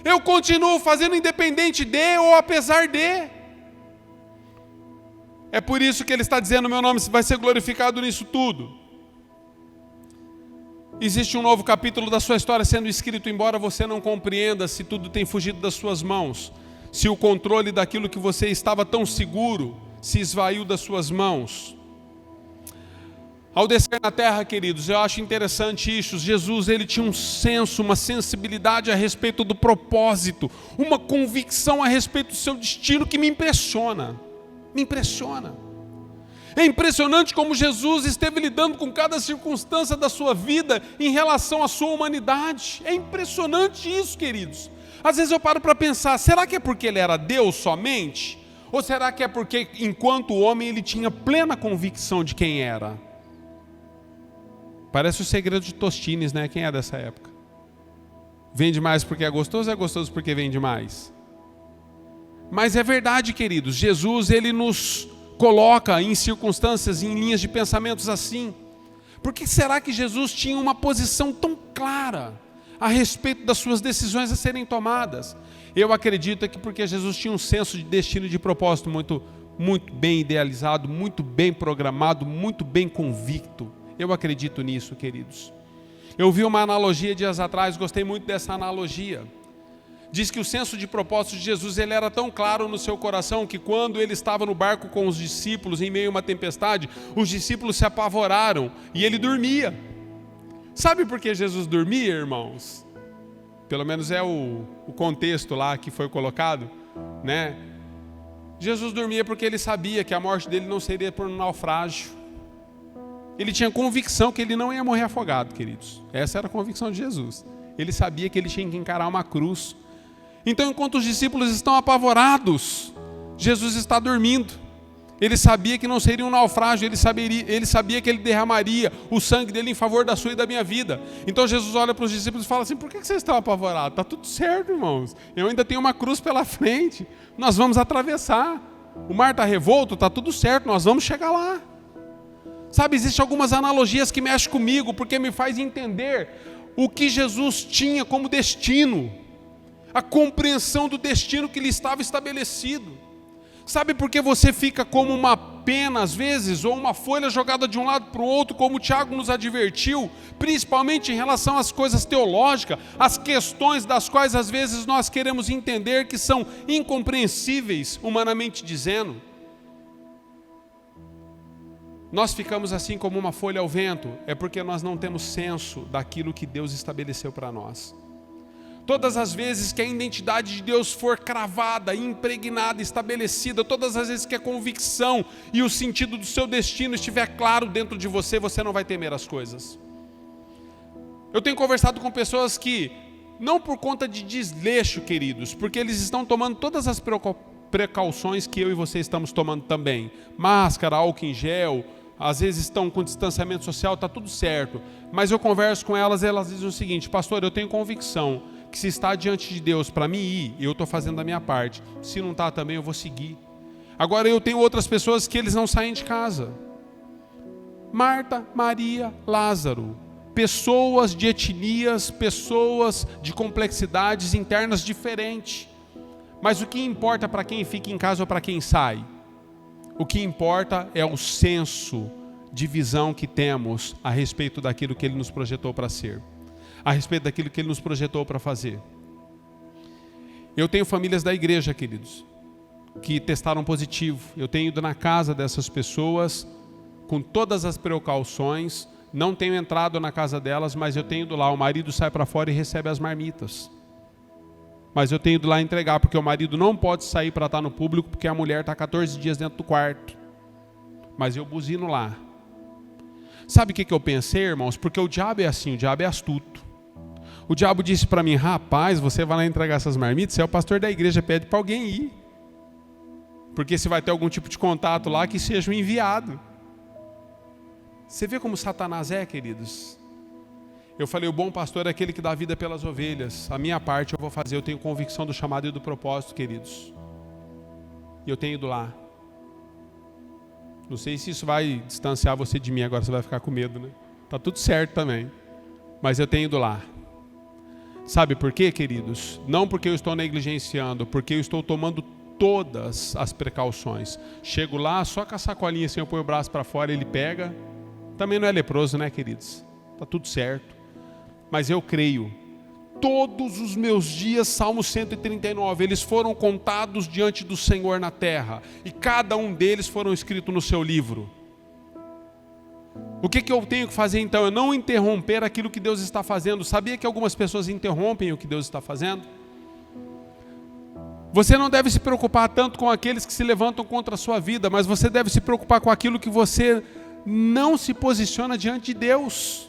Eu continuo fazendo independente de ou apesar de. É por isso que Ele está dizendo: meu nome vai ser glorificado nisso tudo. Existe um novo capítulo da sua história sendo escrito, embora você não compreenda se tudo tem fugido das suas mãos. Se o controle daquilo que você estava tão seguro se esvaiu das suas mãos. Ao descer na terra, queridos, eu acho interessante isso. Jesus, ele tinha um senso, uma sensibilidade a respeito do propósito, uma convicção a respeito do seu destino que me impressiona. Me impressiona. É impressionante como Jesus esteve lidando com cada circunstância da sua vida em relação à sua humanidade. É impressionante isso, queridos. Às vezes eu paro para pensar, será que é porque ele era Deus somente? Ou será que é porque, enquanto homem, ele tinha plena convicção de quem era? Parece o Segredo de Tostines, né? Quem é dessa época? Vende mais porque é gostoso porque vende mais? Mas é verdade, queridos, Jesus, ele nos coloca em circunstâncias, em linhas de pensamentos assim. Por que será que Jesus tinha uma posição tão clara a respeito das suas decisões a serem tomadas? Eu acredito que porque Jesus tinha um senso de destino e de propósito muito bem idealizado, muito bem programado, muito bem convicto. Eu acredito nisso, queridos. Eu vi uma analogia dias atrás, gostei muito dessa analogia. Diz que o senso de propósito de Jesus, ele era tão claro no seu coração que quando ele estava no barco com os discípulos em meio a uma tempestade, os discípulos se apavoraram e ele dormia. Sabe por que Jesus dormia, irmãos? Pelo menos é o contexto lá que foi colocado, né? Jesus dormia porque ele sabia que a morte dele não seria por um naufrágio. Ele tinha convicção que ele não ia morrer afogado, queridos. Essa era a convicção de Jesus. Ele sabia que ele tinha que encarar uma cruz. Então, enquanto os discípulos estão apavorados, Jesus está dormindo. Ele sabia que não seria um naufrágio, ele sabia que ele derramaria o sangue dele em favor da sua e da minha vida. Então Jesus olha para os discípulos e fala assim: por que vocês estão apavorados? Está tudo certo, irmãos. Eu ainda tenho uma cruz pela frente. Nós vamos atravessar. O mar está revolto, está tudo certo, nós vamos chegar lá. Sabe, existem algumas analogias que mexem comigo, porque me faz entender o que Jesus tinha como destino. A compreensão do destino que lhe estava estabelecido. Sabe por que você fica como uma pena às vezes, ou uma folha jogada de um lado para o outro, como o Tiago nos advertiu, principalmente em relação às coisas teológicas, as questões das quais às vezes nós queremos entender que são incompreensíveis, humanamente dizendo. Nós ficamos assim como uma folha ao vento, é porque nós não temos senso daquilo que Deus estabeleceu para nós. Todas as vezes que a identidade de Deus for cravada, impregnada, estabelecida, todas as vezes que a convicção e o sentido do seu destino estiver claro dentro de você, você não vai temer as coisas. Eu tenho conversado com pessoas que, não por conta de desleixo, queridos, porque eles estão tomando todas as precauções que eu e você estamos tomando também. Máscara, álcool em gel, às vezes estão com distanciamento social, está tudo certo. Mas eu converso com elas e elas dizem o seguinte: pastor, eu tenho convicção que se está diante de Deus para mim ir, eu estou fazendo a minha parte. Se não está também, eu vou seguir. Agora eu tenho outras pessoas que eles não saem de casa. Marta, Maria, Lázaro. Pessoas de etnias, pessoas de complexidades internas diferentes. Mas o que importa para quem fica em casa ou para quem sai? O que importa é o senso de visão que temos a respeito daquilo que Ele nos projetou para ser. A respeito daquilo que Ele nos projetou para fazer. Eu tenho famílias da igreja, queridos, que testaram positivo. Eu tenho ido na casa dessas pessoas com todas as precauções. Não tenho entrado na casa delas, mas eu tenho ido lá. O marido sai para fora e recebe as marmitas. Mas eu tenho ido lá entregar, porque o marido não pode sair para estar no público, porque a mulher está 14 dias dentro do quarto. Mas eu buzino lá. Sabe o que eu pensei, irmãos? Porque o diabo é assim, o diabo é astuto. O diabo disse para mim: rapaz, você vai lá entregar essas marmitas, você é o pastor da igreja, pede para alguém ir. Porque se vai ter algum tipo de contato lá, que seja um enviado. Você vê como Satanás é, queridos? Eu falei, o bom pastor é aquele que dá vida pelas ovelhas. A minha parte eu vou fazer, eu tenho convicção do chamado e do propósito, queridos. E eu tenho ido lá. Não sei se isso vai distanciar você de mim, agora você vai ficar com medo, né? Tá tudo certo também. Mas eu tenho ido lá. Sabe por quê, queridos? Não porque eu estou negligenciando, porque eu estou tomando todas as precauções. Chego lá, só com a sacolinha assim, eu ponho o braço para fora, ele pega. Também não é leproso, né, queridos? Tá tudo certo. Mas eu creio. Todos os meus dias, Salmo 139, eles foram contados diante do Senhor na terra. E cada um deles foram escritos no seu livro. O que eu tenho que fazer então? É não interromper aquilo que Deus está fazendo. Sabia que algumas pessoas interrompem o que Deus está fazendo? Você não deve se preocupar tanto com aqueles que se levantam contra a sua vida, mas você deve se preocupar com aquilo que você não se posiciona diante de Deus.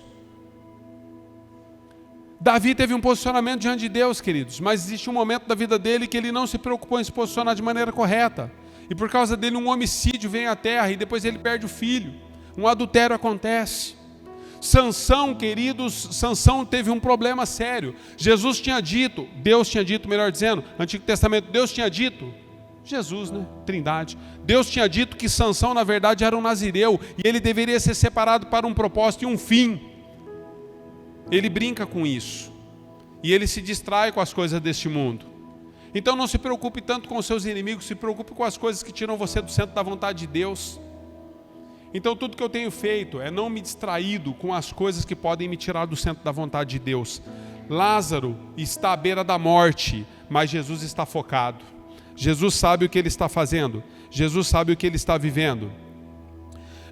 Davi teve um posicionamento diante de Deus, queridos, mas existe um momento da vida dele que ele não se preocupou em se posicionar de maneira correta. E por causa dele um homicídio vem à terra e depois ele perde o filho. Um adultério acontece. Sansão, queridos, Sansão teve um problema sério. Jesus tinha dito, Deus tinha dito, melhor dizendo, Antigo Testamento, Deus tinha dito, Jesus, né? Trindade. Deus tinha dito que Sansão, na verdade, era um nazireu e ele deveria ser separado para um propósito e um fim. Ele brinca com isso. E ele se distrai com as coisas deste mundo. Então não se preocupe tanto com os seus inimigos, se preocupe com as coisas que tiram você do centro da vontade de Deus. Então tudo que eu tenho feito é não me distraído com as coisas que podem me tirar do centro da vontade de Deus. Lázaro está à beira da morte, mas Jesus está focado. Jesus sabe o que ele está fazendo. Jesus sabe o que ele está vivendo.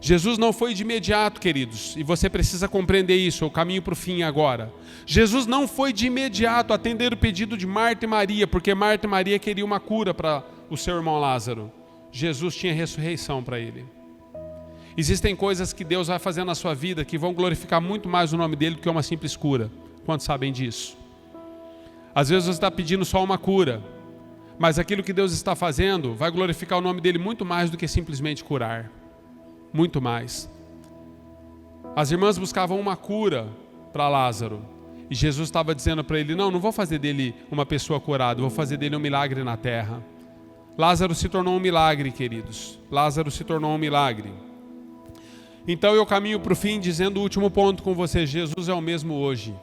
Jesus não foi de imediato, queridos, e você precisa compreender isso, é o caminho para o fim agora. Jesus não foi de imediato atender o pedido de Marta e Maria, porque Marta e Maria queriam uma cura para o seu irmão Lázaro. Jesus tinha ressurreição para ele. Existem coisas que Deus vai fazer na sua vida que vão glorificar muito mais o nome dele do que uma simples cura. Quantos sabem disso? Às vezes você está pedindo só uma cura, mas aquilo que Deus está fazendo vai glorificar o nome dele muito mais do que simplesmente curar. Muito mais. As irmãs buscavam uma cura para Lázaro. E Jesus estava dizendo para ele, não vou fazer dele uma pessoa curada, vou fazer dele um milagre na terra. Lázaro se tornou um milagre, queridos. Lázaro se tornou um milagre. Então eu caminho para o fim dizendo o último ponto com você. Jesus é o mesmo hoje.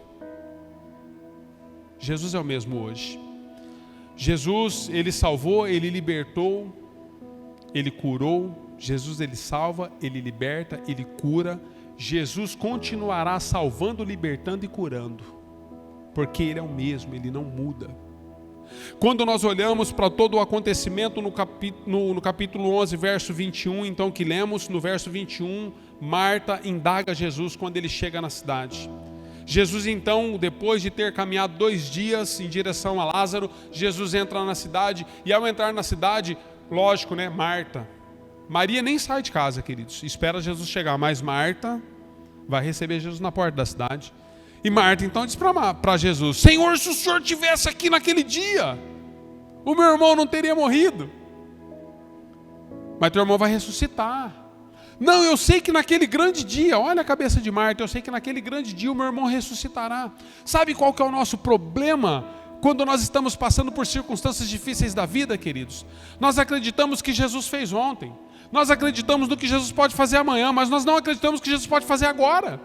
Jesus é o mesmo hoje. Jesus, ele salvou, ele libertou, ele curou. Jesus, ele salva, ele liberta, ele cura. Jesus continuará salvando, libertando e curando. Porque ele é o mesmo, ele não muda. Quando nós olhamos para todo o acontecimento no capítulo 11, verso 21, então que lemos, no verso 21, Marta indaga Jesus quando ele chega na cidade. Jesus então, depois de ter caminhado 2 dias em direção a Lázaro, Jesus entra na cidade, e ao entrar na cidade, lógico, né, Maria nem sai de casa, queridos, espera Jesus chegar, mas Marta vai receber Jesus na porta da cidade. E Marta então diz para Jesus, Senhor, se o Senhor estivesse aqui naquele dia, o meu irmão não teria morrido. Mas teu irmão vai ressuscitar. Não, eu sei que naquele grande dia, olha a cabeça de Marta, eu sei que naquele grande dia o meu irmão ressuscitará. Sabe qual que é o nosso problema quando nós estamos passando por circunstâncias difíceis da vida, queridos? Nós acreditamos que Jesus fez ontem. Nós acreditamos no que Jesus pode fazer amanhã, mas nós não acreditamos que Jesus pode fazer agora.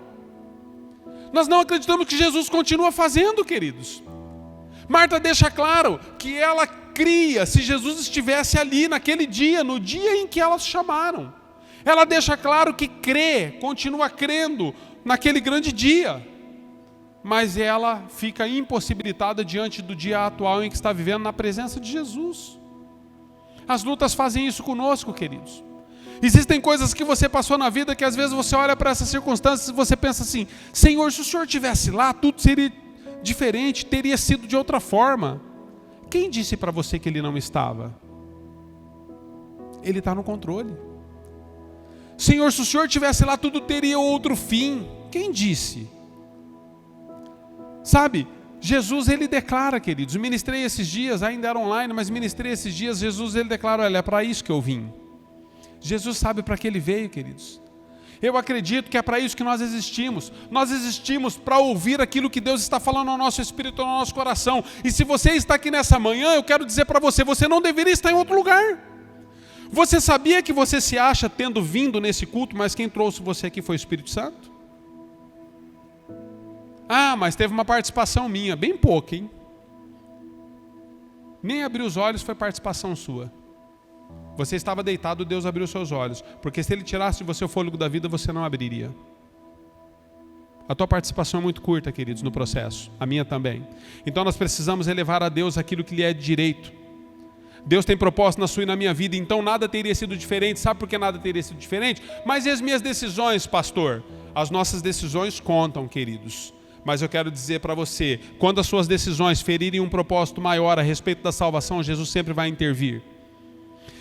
Nós não acreditamos que Jesus continua fazendo, queridos. Marta deixa claro que ela cria se Jesus estivesse ali naquele dia, no dia em que elas chamaram. Ela deixa claro que crê, continua crendo naquele grande dia. Mas ela fica impossibilitada diante do dia atual em que está vivendo na presença de Jesus. As lutas fazem isso conosco, queridos. Existem coisas que você passou na vida que às vezes você olha para essas circunstâncias e você pensa assim, Senhor, se o Senhor estivesse lá, tudo seria diferente, teria sido de outra forma. Quem disse para você que Ele não estava? Ele está no controle. Senhor, se o Senhor estivesse lá, tudo teria outro fim. Quem disse? Sabe, Jesus, ele declara, queridos, ministrei esses dias, ainda era online, mas ministrei esses dias, Jesus, ele declara, olha, é para isso que eu vim. Jesus sabe para que ele veio, queridos. Eu acredito que é para isso que nós existimos. Nós existimos para ouvir aquilo que Deus está falando ao nosso espírito, ao nosso coração. E se você está aqui nessa manhã, eu quero dizer para você, você não deveria estar em outro lugar. Você sabia que você se acha tendo vindo nesse culto, mas quem trouxe você aqui foi o Espírito Santo? Ah, mas teve uma participação minha, bem pouca, hein? Nem abrir os olhos foi participação sua. Você estava deitado, Deus abriu seus olhos. Porque se Ele tirasse de você o fôlego da vida, você não abriria. A tua participação é muito curta, queridos, no processo. A minha também. Então nós precisamos elevar a Deus aquilo que lhe é de direito. Deus tem propósito na sua e na minha vida, então nada teria sido diferente. Sabe por que nada teria sido diferente? Mas e as minhas decisões, pastor? As nossas decisões contam, queridos. Mas eu quero dizer para você, quando as suas decisões ferirem um propósito maior a respeito da salvação, Jesus sempre vai intervir.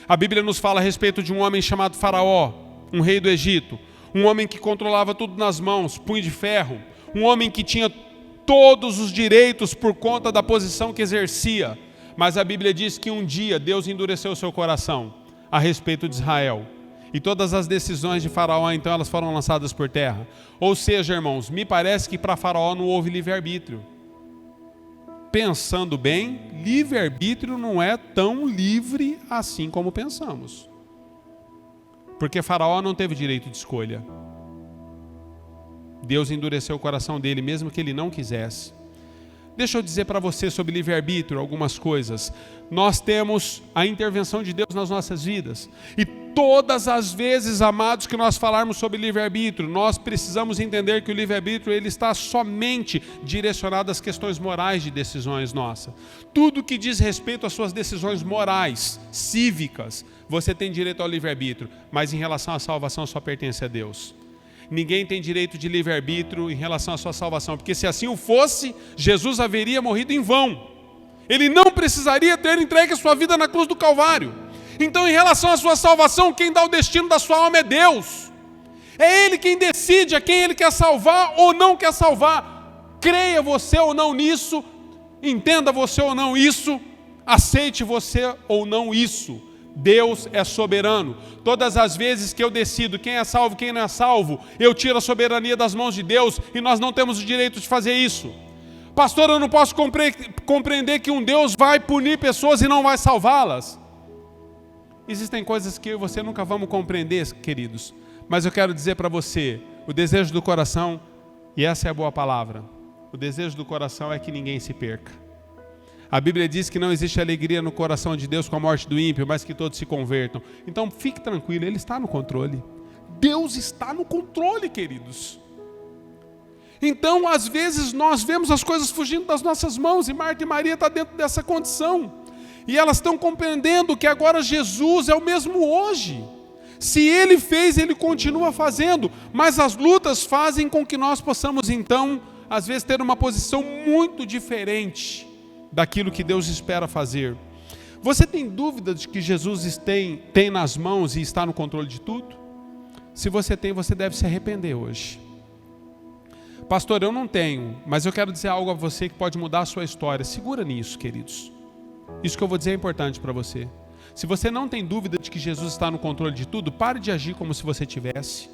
A Bíblia nos fala a respeito de um homem chamado Faraó, um rei do Egito, um homem que controlava tudo nas mãos, punho de ferro, um homem que tinha todos os direitos por conta da posição que exercia. Mas a Bíblia diz que um dia Deus endureceu o seu coração a respeito de Israel. E todas as decisões de Faraó, então, elas foram lançadas por terra. Ou seja, irmãos, me parece que para Faraó não houve livre-arbítrio. Pensando bem, livre-arbítrio não é tão livre assim como pensamos. Porque Faraó não teve direito de escolha. Deus endureceu o coração dele, mesmo que ele não quisesse. Deixa eu dizer para você sobre livre-arbítrio algumas coisas. Nós temos a intervenção de Deus nas nossas vidas. E todas as vezes, amados, que nós falarmos sobre livre-arbítrio, nós precisamos entender que o livre-arbítrio ele está somente direcionado às questões morais de decisões nossas. Tudo que diz respeito às suas decisões morais, cívicas, você tem direito ao livre-arbítrio, mas em relação à salvação só pertence a Deus. Ninguém tem direito de livre-arbítrio em relação à sua salvação, porque se assim o fosse, Jesus haveria morrido em vão. Ele não precisaria ter entregue a sua vida na cruz do Calvário. Então, em relação à sua salvação, quem dá o destino da sua alma é Deus. É Ele quem decide a quem Ele quer salvar ou não quer salvar. Creia você ou não nisso, entenda você ou não isso, aceite você ou não isso. Deus é soberano. Todas as vezes que eu decido quem é salvo, quem não é salvo, eu tiro a soberania das mãos de Deus e nós não temos o direito de fazer isso. Pastor, eu não posso compreender que um Deus vai punir pessoas e não vai salvá-las. Existem coisas que eu e você nunca vamos compreender, queridos. Mas eu quero dizer para você, o desejo do coração, e essa é a boa palavra, o desejo do coração é que ninguém se perca. A Bíblia diz que não existe alegria no coração de Deus com a morte do ímpio, mas que todos se convertam. Então fique tranquilo, Ele está no controle. Deus está no controle, queridos. Então, às vezes, nós vemos as coisas fugindo das nossas mãos, e Marta e Maria estão dentro dessa condição. E elas estão compreendendo que agora Jesus é o mesmo hoje. Se Ele fez, Ele continua fazendo. Mas as lutas fazem com que nós possamos, então, às vezes, ter uma posição muito diferente daquilo que Deus espera fazer. Você tem dúvida de que Jesus tem nas mãos e está no controle de tudo? Se você tem, você deve se arrepender hoje. Pastor, eu não tenho, mas eu quero dizer algo a você que pode mudar a sua história. Segura nisso, queridos. Isso que eu vou dizer é importante para você. Se você não tem dúvida de que Jesus está no controle de tudo, pare de agir como se você tivesse.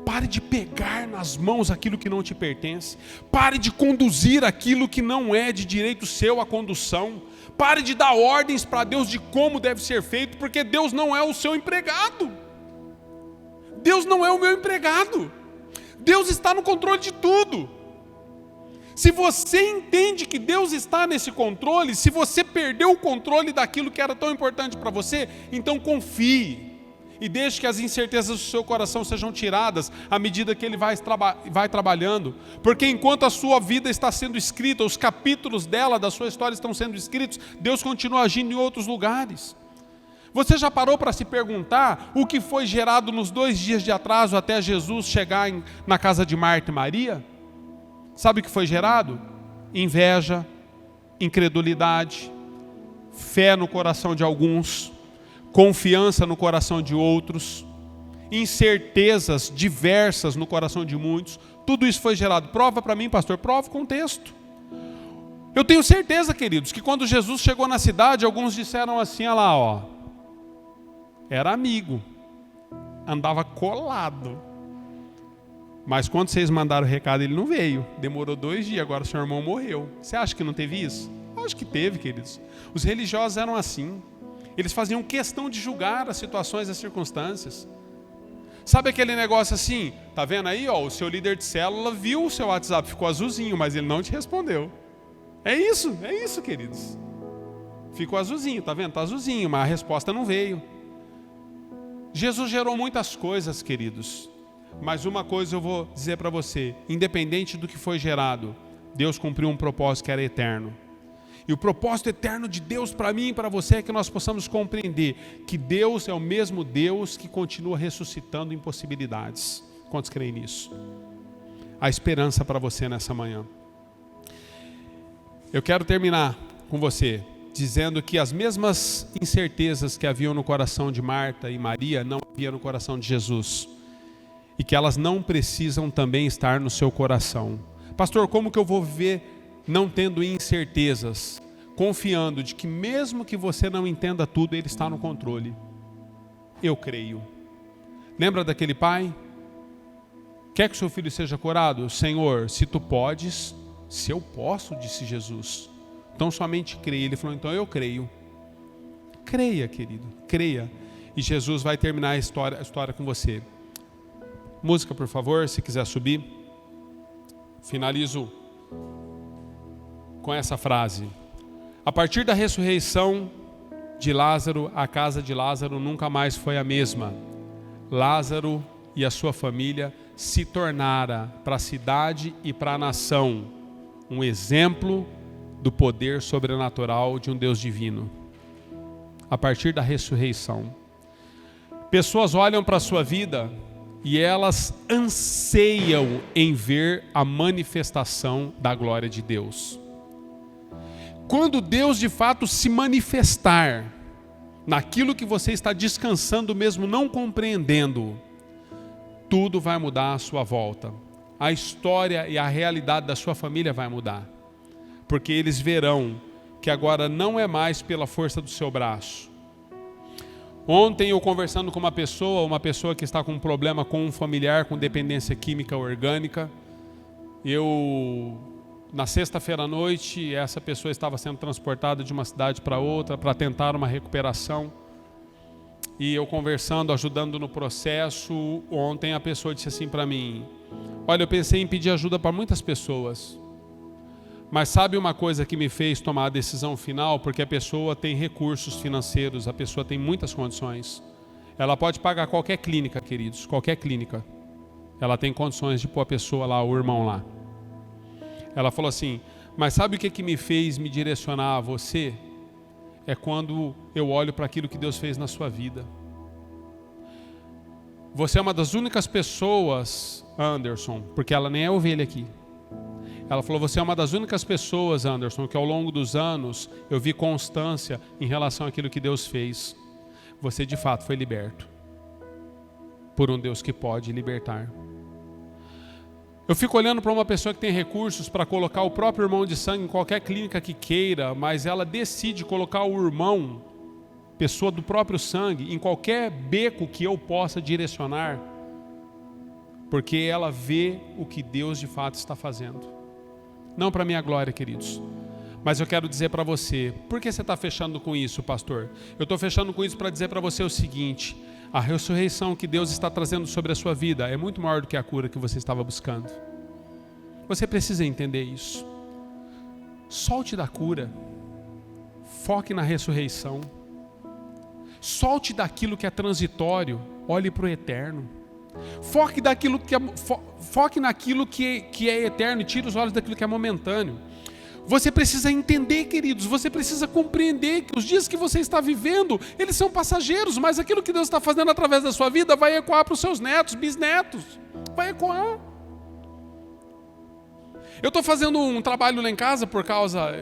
Pare de pegar nas mãos aquilo que não te pertence. Pare de conduzir aquilo que não é de direito seu a condução. Pare de dar ordens para Deus de como deve ser feito, porque Deus não é o seu empregado. Deus não é o meu empregado. Deus está no controle de tudo. Se você entende que Deus está nesse controle, se você perdeu o controle daquilo que era tão importante para você, então confie. E deixe que as incertezas do seu coração sejam tiradas à medida que Ele vai trabalhando. Porque enquanto a sua vida está sendo escrita, os capítulos dela, da sua história estão sendo escritos, Deus continua agindo em outros lugares. Você já parou para se perguntar o que foi gerado nos 2 dias de atraso até Jesus chegar na casa de Marta e Maria? Sabe o que foi gerado? Inveja, incredulidade, fé no coração de alguns, confiança no coração de outros, incertezas diversas no coração de muitos. Tudo isso foi gerado. Prova para mim, pastor, prova com o texto. Eu tenho certeza, queridos, que quando Jesus chegou na cidade, alguns disseram assim, olha lá, ó, era amigo, andava colado, Mas quando vocês mandaram o recado, ele não veio. Demorou 2 dias, agora seu irmão morreu. Você acha que não teve isso? Acho que teve, queridos. Os religiosos eram assim. Eles faziam questão de julgar as situações e as circunstâncias. Sabe aquele negócio assim? Tá vendo aí, ó, o seu líder de célula viu o seu WhatsApp, ficou azulzinho, mas ele não te respondeu. É isso, queridos. Ficou azulzinho, tá vendo? Tá azulzinho, mas a resposta não veio. Jesus gerou muitas coisas, queridos. Mas uma coisa eu vou dizer para você, independente do que foi gerado, Deus cumpriu um propósito que era eterno. E o propósito eterno de Deus para mim e para você é que nós possamos compreender que Deus é o mesmo Deus que continua ressuscitando impossibilidades. Quantos creem nisso? A esperança para você nessa manhã. Eu quero terminar com você dizendo que as mesmas incertezas que haviam no coração de Marta e Maria não havia no coração de Jesus. E que elas não precisam também estar no seu coração. Pastor, como que eu vou viver não tendo incertezas? Confiando de que mesmo que você não entenda tudo, Ele está no controle. Eu creio. Lembra daquele pai? Quer que seu filho seja curado? Senhor, se tu podes, se eu posso, disse Jesus. Então somente creia. Ele falou, então eu creio. Creia, querido, creia. E Jesus vai terminar a história com você. Música, por favor, se quiser subir. Finalizo com essa frase. A partir da ressurreição de Lázaro, a casa de Lázaro nunca mais foi a mesma. Lázaro e a sua família se tornara para a cidade e para a nação um exemplo do poder sobrenatural de um Deus divino. A partir da ressurreição. Pessoas olham para a sua vida e elas anseiam em ver a manifestação da glória de Deus. Quando Deus de fato se manifestar naquilo que você está descansando mesmo não compreendendo, tudo vai mudar à sua volta. A história e a realidade da sua família vai mudar. Porque eles verão que agora não é mais pela força do seu braço. Ontem eu conversando com uma pessoa que está com um problema com um familiar com dependência química orgânica, na sexta-feira à noite, essa pessoa estava sendo transportada de uma cidade para outra para tentar uma recuperação. E eu conversando, ajudando no processo, ontem a pessoa disse assim para mim, olha, eu pensei em pedir ajuda para muitas pessoas, mas sabe uma coisa que me fez tomar a decisão final? Porque a pessoa tem recursos financeiros, a pessoa tem muitas condições. Ela pode pagar qualquer clínica, queridos, qualquer clínica. Ela tem condições de pôr a pessoa lá, o irmão lá. Ela falou assim, mas sabe o que me fez me direcionar a você? É quando eu olho para aquilo que Deus fez na sua vida. Você é uma das únicas pessoas, Anderson, porque ela nem é ovelha aqui. Ela falou, você é uma das únicas pessoas, Anderson, que ao longo dos anos eu vi constância em relação àquilo que Deus fez. Você de fato foi liberto por um Deus que pode libertar. Eu fico olhando para uma pessoa que tem recursos para colocar o próprio irmão de sangue em qualquer clínica que queira, mas ela decide colocar o irmão, pessoa do próprio sangue, em qualquer beco que eu possa direcionar, porque ela vê o que Deus de fato está fazendo. Não para minha glória, queridos, mas eu quero dizer para você, por que você está fechando com isso, pastor? Eu estou fechando com isso para dizer para você o seguinte, a ressurreição que Deus está trazendo sobre a sua vida é muito maior do que a cura que você estava buscando. Você precisa entender isso. Solte da cura, foque na ressurreição, solte daquilo que é transitório, olhe para o eterno. Foque naquilo que é eterno e tire os olhos daquilo que é momentâneo. Você precisa entender, queridos, você precisa compreender que os dias que você está vivendo, eles são passageiros, mas aquilo que Deus está fazendo através da sua vida vai ecoar para os seus netos, bisnetos, vai ecoar. Eu estou fazendo um trabalho lá em casa por causa...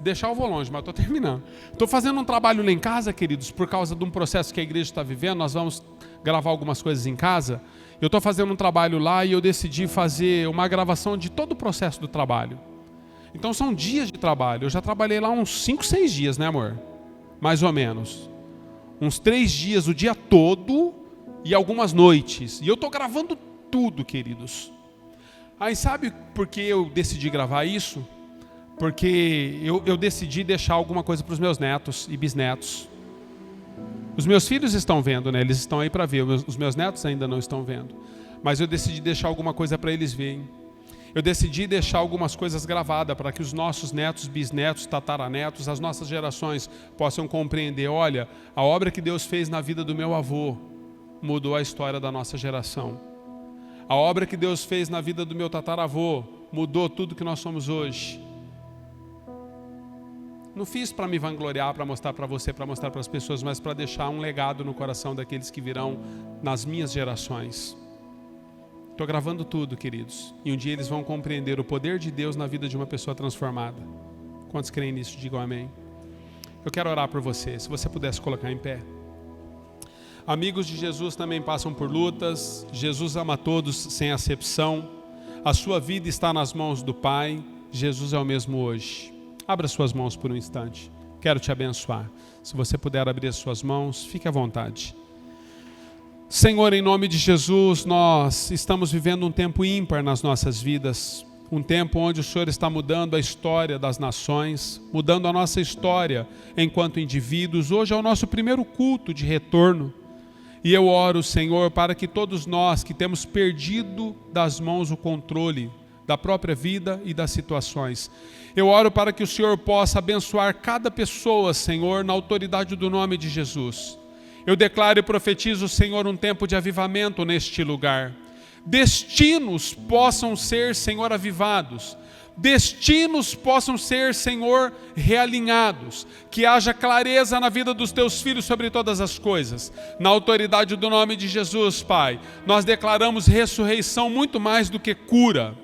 Deixar eu vou longe, mas estou terminando. Estou fazendo um trabalho lá em casa, queridos, por causa de um processo que a igreja está vivendo. Nós vamos gravar algumas coisas em casa. Eu estou fazendo um trabalho lá e eu decidi fazer uma gravação de todo o processo do trabalho. Então são dias de trabalho. Eu já trabalhei lá uns 5, 6 dias, né, amor? Mais ou menos. Uns 3 dias o dia todo e algumas noites. E eu estou gravando tudo, queridos. Aí sabe por que eu decidi gravar isso? Porque eu decidi deixar alguma coisa para os meus netos e bisnetos. Os meus filhos estão vendo, né? Eles estão aí para ver. Os meus netos ainda não estão vendo. Mas eu decidi deixar alguma coisa para eles verem. Eu decidi deixar algumas coisas gravadas para que os nossos netos, bisnetos, tataranetos, as nossas gerações possam compreender. Olha, a obra que Deus fez na vida do meu avô mudou a história da nossa geração. A obra que Deus fez na vida do meu tataravô mudou tudo que nós somos hoje. Não fiz para me vangloriar, para mostrar para você, para mostrar para as pessoas, mas para deixar um legado no coração daqueles que virão nas minhas gerações. Estou gravando tudo, queridos. E um dia eles vão compreender o poder de Deus na vida de uma pessoa transformada. Quantos creem nisso? Digam amém. Eu quero orar por você. Se você pudesse colocar em pé. Amigos de Jesus também passam por lutas. Jesus ama todos sem acepção. A sua vida está nas mãos do Pai. Jesus é o mesmo hoje. Abra suas mãos por um instante. Quero te abençoar. Se você puder abrir as suas mãos, fique à vontade. Senhor, em nome de Jesus, nós estamos vivendo um tempo ímpar nas nossas vidas. Um tempo onde o Senhor está mudando a história das nações, mudando a nossa história enquanto indivíduos. Hoje é o nosso primeiro culto de retorno. E eu oro, Senhor, para que todos nós que temos perdido das mãos o controle da própria vida e das situações, eu oro para que o Senhor possa abençoar cada pessoa, Senhor, na autoridade do nome de Jesus. Eu declaro e profetizo, Senhor, um tempo de avivamento neste lugar. Destinos possam ser, Senhor, avivados. Destinos possam ser, Senhor, realinhados. Que haja clareza na vida dos teus filhos sobre todas as coisas. Na autoridade do nome de Jesus, Pai, nós declaramos ressurreição muito mais do que cura.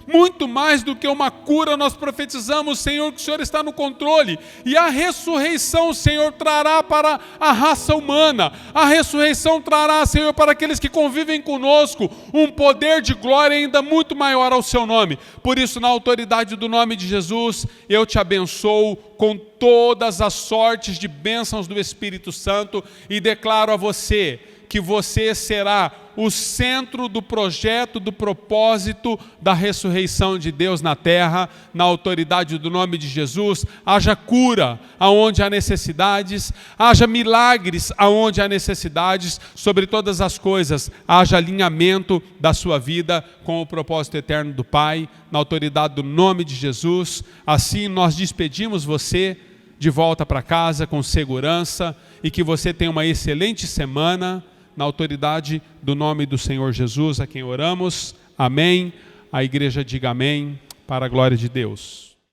Muito mais do que uma cura, nós profetizamos, Senhor, que o Senhor está no controle. E a ressurreição, Senhor, trará para a raça humana. A ressurreição trará, Senhor, para aqueles que convivem conosco, um poder de glória ainda muito maior ao seu nome. Por isso, na autoridade do nome de Jesus, eu te abençoo com todas as sortes de bênçãos do Espírito Santo e declaro a você que você será o centro do projeto, do propósito da ressurreição de Deus na terra, na autoridade do nome de Jesus. Haja cura aonde há necessidades, haja milagres aonde há necessidades, sobre todas as coisas, haja alinhamento da sua vida com o propósito eterno do Pai, na autoridade do nome de Jesus. Assim nós despedimos você de volta para casa com segurança e que você tenha uma excelente semana. Na autoridade do nome do Senhor Jesus, a quem oramos. Amém. A igreja diga amém, para a glória de Deus.